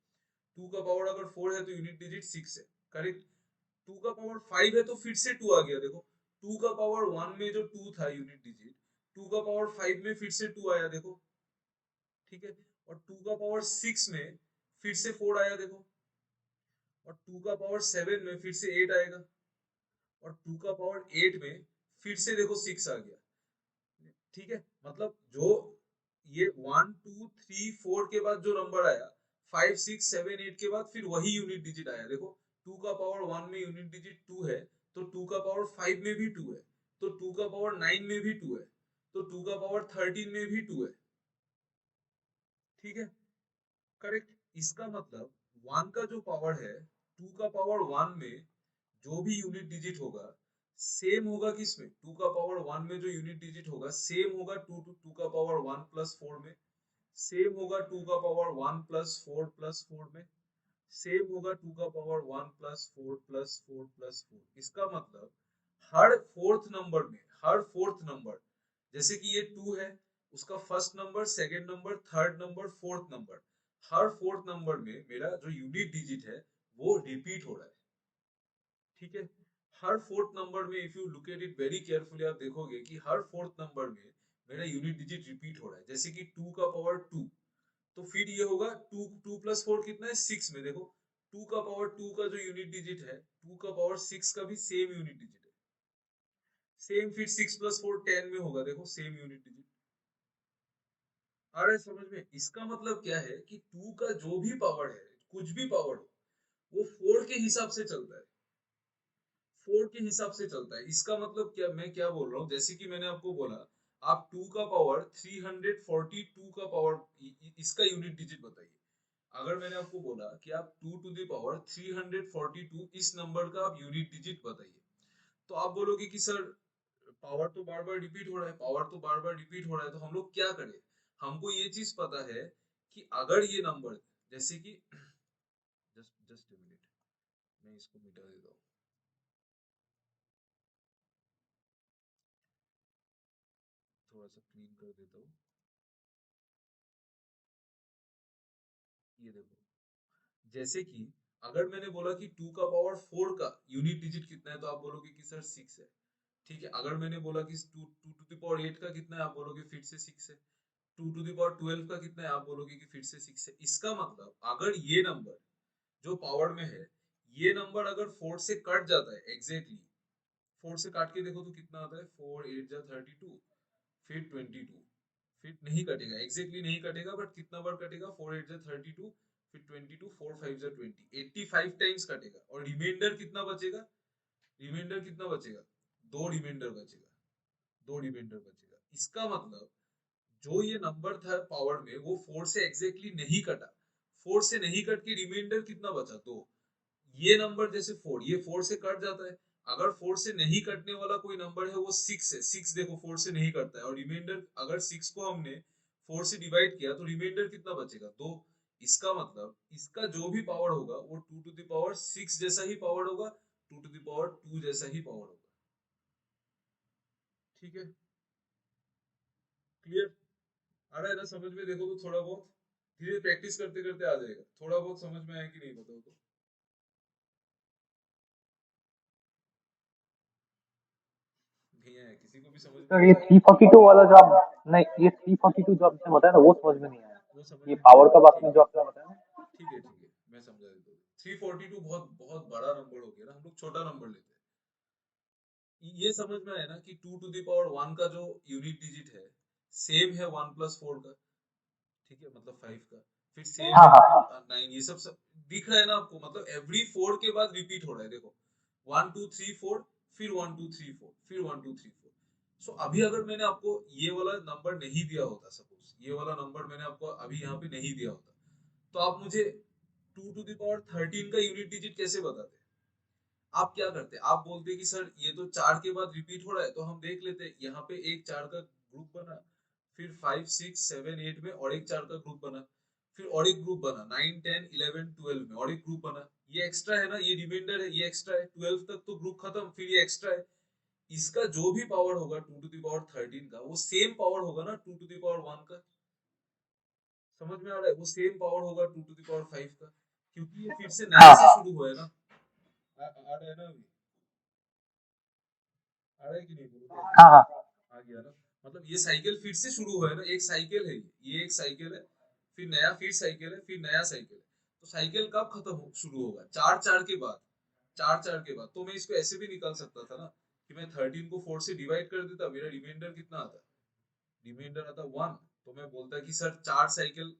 2 का पावर अगर 4 है तो यूनिट डिजिट 6 है। करेक्ट। 2 का पावर 5 है तो फिर से 2 आ गया। देखो 2 का पावर 1 में जो 2 था यूनिट डिजिट, 2 का पावर 5 में फिर से 2 आया। देखो, ठीक है। और 2 का पावर 6 में फिर से 4 आया। देखो, और 2 का पावर 7 में फिर से 8 आएगा। और 2 का पावर 8 में फिर से देखो 6 आ गया। ठीक है, मतलब जो ये 1 2 3 4 के बाद जो नंबर आया, 5 6 7 8 के बाद फिर वही यूनिट डिजिट आया। देखो 2 का पावर 1 में यूनिट डिजिट 2 है तो 2 का पावर 5 में भी 2 है, तो 2 का पावर 9 में भी 2 है, तो 2 का पावर 13 में भी 2 है। ठीक है, करेक्ट। इसका मतलब 1 का जो पावर है, 2 का पावर 1 में जो भी यूनिट डिजिट होगा सेम होगा किसमें? 2 का पावर 1 में जो यूनिट डिजिट होगा सेम होगा 2 का पावर 1 प्लस 4 में, सेम होगा 2 का पावर 1 प्लस 4 में, सेम होगा 2 का पावर 1 प्लस 4 प्लस 4 प्लस 4। इसका मतलब हर फोर्थ नंबर में, हर फोर्थ नंबर, जैसे कि ये 2 है, उसका first number, second number, third number, fourth number, हर फोर्थ नंबर में मेरा जो यूनिट डिजिट है वो रिपीट हो रहा है। ठीक है, हर फोर्थ नंबर में if you look at it very carefully, आप देखोगे कि हर फोर्थ नंबर में मेरा यूनिट डिजिट रिपीट हो रहा है। जैसे कि 2 का पावर 2, तो फिर ये होगा 2 2 प्लस 4 कितना है? 6 में। देखो 2 का पावर 2 का जो यूनिट डिजिट है, 2 का पावर 6 का भी सेम यूनिट डिजिट है, सेम। फिर 6 प्लस 4 10 में होगा। देखो सेम यूनिट डिजिट। आ रहा है समझ में? इसका मतलब क्या है कि 2 का जो भी पावर है, कुछ भी पावर हो, वो 4 के हिसाब से चलता है, 4 के हिसाब से चलता है। इसका मतलब क्या, मैं क्या बोल रहा हूँ, जैसे कि मैंने आपको बोला आप 2 का पावर 342 का पावर, इसका यूनिट डिजिट बताइए। अगर मैंने आपको बोला कि आप 2 टू द पावर 342 इस नंबर का आप यूनिट डिजिट बताइए, तो आप बोलोगे कि सर पावर तो बार बार रिपीट हो रहा है, पावर तो बार बार रिपीट हो रहा है, तो हम लोग क्या करें? हमको ये चीज पता है कि अगर ये नंबर जैसे कि जस्ट जस्ट मिनट, मैं इसको मिटा देता हूँ, थोड़ा सा क्लीन कर देता हूँ। ये देखो, जैसे कि अगर मैंने बोला कि 2 का पावर 4 का यूनिट डिजिट कितना है, तो आप बोलोगे कि सर 6 है। ठीक है, अगर मैंने बोला कि 2 टू द पावर 8 का कितना है, आप बोलोगे फिर से 6 है। 2 टू द पावर 12 का कितना है, आप बोलोगे कि फिर से 6 है। इसका मतलब अगर ये नंबर जो पावर में है, ये नंबर अगर 4 से कट जाता है एग्जैक्टली, 4 से काट के देखो तो कितना आता है, 4 8 जा 32, फिर 22, फिर नहीं कटेगा, एग्जैक्टली नहीं कटेगा, बट कितना बार कटेगा, 4 8 जा 32, फिर 22, 4 5 जा 20, 85 टाइम्स कटेगा। और रिमाइंडर कितना बचेगा, रिमाइंडर कितना बचेगा, दो रिमाइंडर बचेगा, दो रिमाइंडर बचेगा। इसका मतलब जो ये नंबर था पावर में, वो 4 से एग्जैक्टली नहीं कटा, 4 से नहीं कट के रिमाइंडर कितना बचा, दो। ये नंबर जैसे 4, ये 4 से कट जाता है। अगर 4 से नहीं कटने वाला कोई नंबर है, वो 6 है, 6 देखो 4 से नहीं कटता है, और रिमाइंडर अगर 6 को हमने 4 से डिवाइड किया तो रिमाइंडर कितना बचेगा, दो। इसका मतलब इसका जो भी पावर होगा वो 2 टू द पावर 6 जैसा ही पावर होगा, 2 टू द पावर 2 जैसा ही पावर होगा। ठीक है, क्लियर? आ रहा है ना समझ में? देखो तो थोड़ा बहुत धीरे प्रैक्टिस करते करते आ जाएगा। थोड़ा बहुत समझ में आया कि नहीं बताओ तो। नहीं आया, किसी को भी समझ में सर नहीं ये आया? 342 वाला जो आप, नहीं ये 342 जो आपने बताया ना वो समझ में नहीं आया। वो समझ ये में नहीं पावर का आया, बात ठीक में है। जो आपने बताया ना। ठीक है ठीक है, मैं समझा देता हूँ। 342 बहुत बहुत बड़ा नंबर हो गया ना, हम लोग छोटा नंबर लेते हैं। ये समझ में आया ना कि 2 टू द पावर 1 का जो यूनिट डिजिट है, सेम है 1 प्लस 4 का। ठीक है, मतलब 5 का। फिर सेम हाँ है हाँ 9, ये सब दिख रहा है ना आपको? मतलब एवरी 4 के बाद रिपीट हो रहा है, देखो 1 2 3 4, फिर 1 2 3 4, फिर 1 2 3 4। सो अभी अगर मैंने आपको ये वाला नंबर नहीं दिया होता, सपोज ये वाला नंबर मैंने आपको अभी यहाँ पे नहीं दिया होता, तो आप मुझे 2 टू द पावर 13 का यूनिट डिजिट कैसे बताते? आप क्या करते? आप बोलते कि सर ये तो 4 के बाद रिपीट हो रहा है, तो हम देख लेते यहाँ पे एक 4 का ग्रुप बना, फिर 5 6 7 8 में और एक 4 का ग्रुप बना, फिर और एक ग्रुप बना 9 10 11 12 में और एक ग्रुप बना। ये एक्स्ट्रा है ना, ये रिमाइंडर है, ये एक्स्ट्रा है। 12 तक तो ग्रुप खत्म, फिर ये एक्स्ट्रा है। इसका जो भी पावर होगा 2 टू द पावर 13 का, वो सेम पावर होगा ना 2 टू द पावर 1 का। समझ में आ रहा है? वो सेम पावर होगा 2 टू द पावर 5 का, क्योंकि ये फिर से नया से हाँ शुरू हुआ है ना। आ रहा है ना अभी? आ रहा है कि नहीं, बोलो तो अभी। हाँ हाँ आ गया ना? मतलब ये साइकिल फिर से शुरू हुआ है ना, एक साइकिल है ये एक साइकिल है, फिर नया, फिर साइकिल है, फिर नया साइकिल है। तो साइकिल कब शुरू होगा? 4 4 के बाद, 4 4 के बाद। तो मैं इसको ऐसे भी निकाल सकता था ना कि मैं 13 को 4 से डिवाइड कर देता, मेरा रिमाइंडर कितना आता, रिमाइंडर आता 1। तो मैं बोलता कि सर 4 साइकिल,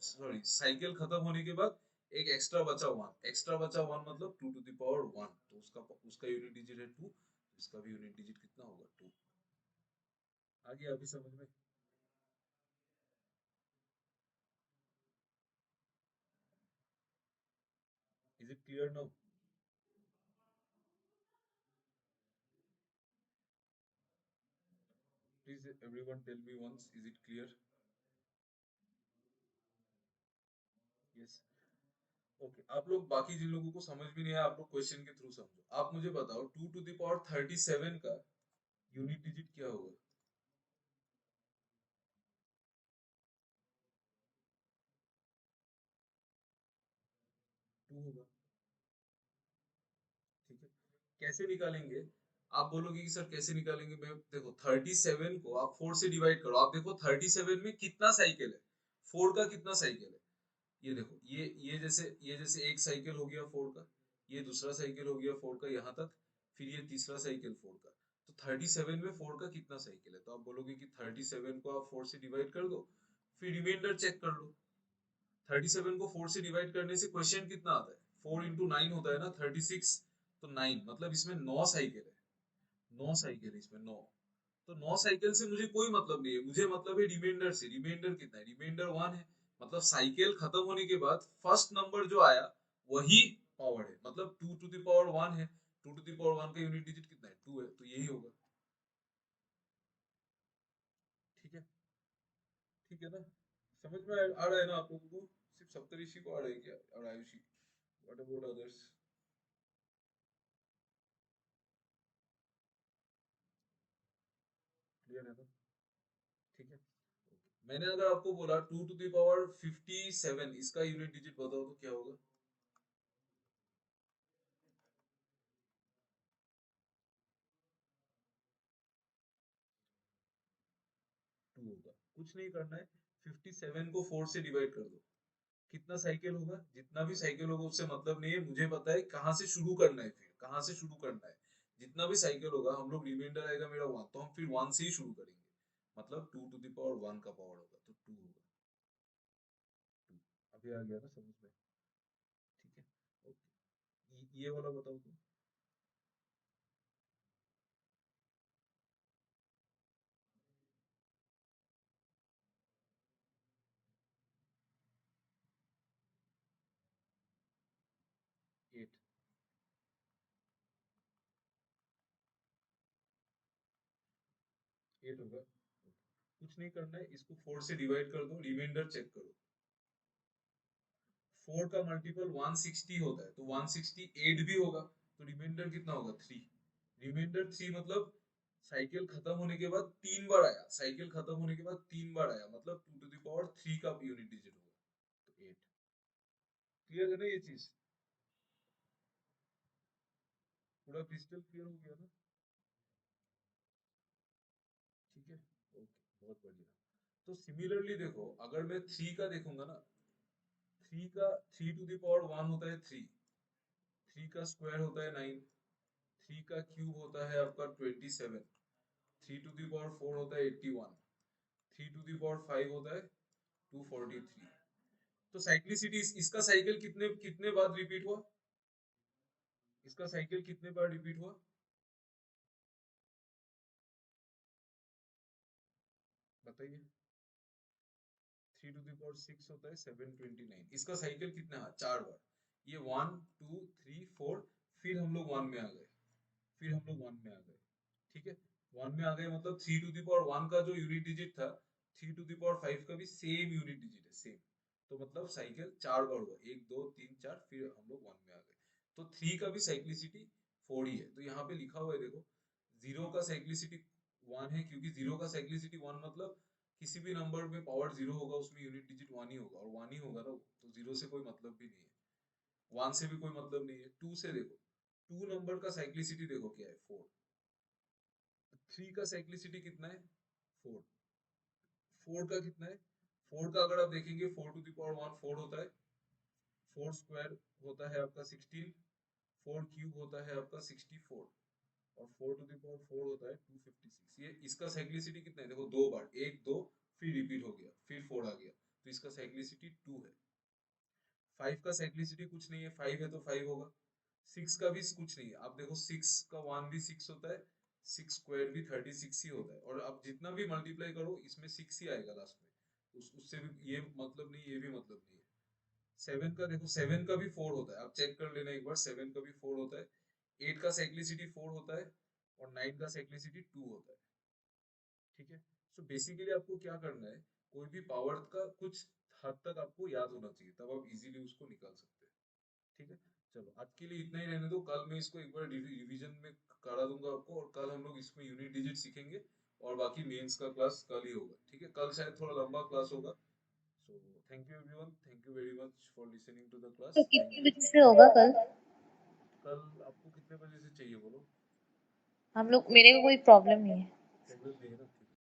सॉरी साइकिल खत्म होने के बाद एक एक्स्ट्रा बचा 1, एक्स्ट्रा बचा 1 मतलब 2 टू द पावर 1, तो उसका यूनिट डिजिट है 2, इसका भी यूनिट डिजिट कितना होगा, 2। आ गया अभी समझ में? Is it clear now? Please everyone tell me once, is it clear? Yes, okay. आप लोग बाकी जिन लोगों को समझ भी नहीं है, आप लोग क्वेश्चन के थ्रू समझो। आप मुझे बताओ 2 टू द पावर 37 का यूनिट डिजिट क्या होगा? 2 होगा। ठीक है, कैसे निकालेंगे? आप बोलोगे कि सर कैसे निकालेंगे? मैं देखो 37 को आप 4 से डिवाइड करो, आप देखो 37 में कितना साइकिल है, 4 का कितना साइकिल है। ये देखो, ये जैसे एक साइकिल हो गया 4 का, ये दूसरा साइकिल हो गया 4 का यहाँ तक, फिर ये तीसरा साइकिल 4 का। तो 37 में 4 का कितना साइकिल है? तो आप बोलोगे कि 37 को आप 4 से डिवाइड कर दो, फिर रिमाइंडर चेक कर लो। 37 को 4 से डिवाइड करने से क्वेश्चन कितना आता है, 4 इंटू 9 होता है ना, 36। तो 9 मतलब इसमें 9 साइकिल है, 9 साइकिल है इसमें, 9। तो 9 साइकिल से मुझे कोई मतलब नहीं है, मुझे मतलब है रिमाइंडर से। रिमाइंडर कितना है? रिमाइंडर 1 है। मतलब साइकिल खत्म होने के बाद फर्स्ट नंबर जो आया वही पावर है, मतलब 2 टू द पावर 1 है। 2 टू द पावर 1 का यूनिट डिजिट कितना है, 2 है, तो यही होगा। ठीक है, ठीक ठीक है ना, समझ में आ रहा है ना आप लोगों को? सिर्फ सप्तऋषि को आ रहा है क्या, और Ayushi? What about others? Clear है ना? ठीक है, ओके। मैंने अगर आपको बोला 2 to the power 57, इसका यूनिट डिजिट बताओ तो क्या होगा? 2 होगा। कुछ नहीं करना है, 57 को 4 से डिवाइड कर दो। कितना साइकिल होगा? जितना भी साइकिल होगा उससे मतलब नहीं है, मुझे पता है कहाँ से शुरू करना है, फिर कहाँ से शुरू करना है। जितना भी साइकिल होगा हम लोग, रिमाइंडर आएगा मेरा 1, तो हम फिर 1 से ही शुरू करेंगे। मतलब 2 to the power 1 का पावर होगा तो 2 होगा। 2 अभी आ गया ना समझ में? ठीक है, ओके। ये वाला बताओ तो। 8 8 होगा। कुछ नहीं करना है, इसको 4 से डिवाइड कर दो, रिमाइंडर चेक करो। 4 का मल्टीपल 160 होता है, तो 168 भी होगा, तो रिमाइंडर कितना होगा? 3। रिमाइंडर 3 मतलब साइकिल खत्म होने के बाद 3 बार आया, साइकिल खत्म होने के बाद 3 बार आया, मतलब 2 to the power 3 का यूनिट डिजिट होगा, तो 8। क्लियर है ना ये चीज? पूरा क्रिस्टल क्लियर हो गया ना? ठीक है, ओके, बहुत बढ़िया। तो सिमिलरली देखो, अगर मैं 3 का देखूंगा ना, 3 का 3 to the power 1 होता है 3, 3 का स्क्वायर होता है 9, 3 का क्यूब होता है आपका 27, 3 to the power 4 होता है 81, 3 to the power 5 होता है 243। तो साइक्लिसिटी, इसका साइकिल कितने कितने बार रिपीट हुआ? इसका साइकिल कितने बार रिपीट हुआ? बताइए। 3 to the power 6 होता है 729, इसका साइकिल कितना है? 4 बार। ये 1 2 3 4, फिर हम लोग 1 में आ गए, फिर हम लोग 1 में आ गए। ठीक है, 1 में आ गए मतलब 3 to the power 1 का जो यूनिट डिजिट था, 3 to the power 5 का भी सेम यूनिट डिजिट है, सेम। तो मतलब साइकिल 4 बार हुआ, 1 2 3 4, फिर हम लोग 1 में आ गए। तो 3 का भी साइक्लिसिटी 4 ही है, तो यहाँ पे लिखा हुआ है देखो, 0 का साइक्लिसिटी 1 है, क्योंकि 0 का साइक्लिसिटी 1 मतलब किसी भी नंबर में पावर 0 होगा उसमें यूनिट डिजिट 1 ही होगा, और 1 ही होगा ना, तो 0 से कोई मतलब भी नहीं है, 1 से भी कोई मतलब नहीं है। 2 से देखो, 2 नंबर का साइक्लिसिटी देखो क्या है? 4। 3 का साइक्लिसिटी कितना है? 4। 4 का कितना है? 4 का अगर आप देखेंगे, 4 to the power 1 4 होता है, 4 स्क्वायर होता है आपका 16, 4 क्यूब होता है आपका 64, और 4 to the power 4 होता है 256। ये इसका साइक्लिसिटी कितना है देखो, 2 बार, 1 2, फिर रिपीट हो गया, फिर 4 आ गया, तो इसका साइक्लिसिटी 2 है। 5 का साइक्लिसिटी कुछ नहीं है, 5 है तो 5 होगा। 6 का भी कुछ नहीं है, आप देखो 6 का 1 भी 6 होता है, 6 स्क्वायर भी 36 ही होता है, और आप जितना भी मल्टीप्लाई करो इसमें 6 ही आएगा लास्ट में, उससे भी ये मतलब नहीं, ये भी मतलब नहीं है। 7 का देखो, 7 का भी 4 होता है, आप चेक कर लेना एक बार, 7 का भी 4 होता है। 8 का साइक्लिसिटी 4 होता है, और 9 का साइक्लिसिटी 2 होता है। ठीक है, सो बेसिकली आपको क्या करना है, कोई भी पावर का कुछ हद तक आपको याद होना चाहिए, तब आप इजीली उसको निकाल सकते हैं। ठीक है, चलो आज के लिए इतना ही रहने दो, कल मैं इसको एक बार रिवीजन में करा दूंगा आपको, और कल हम लोग इसमें यूनिट डिजिट सीखेंगे, और बाकी मेंस का क्लास कल ही होगा। ठीक है, कल शायद थोड़ा लंबा क्लास होगा। So thank you everyone, thank you very much for listening to the तो क्लास, कितने थैंक यू। बजे से होगा कल? कल आपको कितने बजे से चाहिए बोलो? हम लोग, मेरे को कोई प्रॉब्लम नहीं है। प्रॉब्लम नहीं है ना?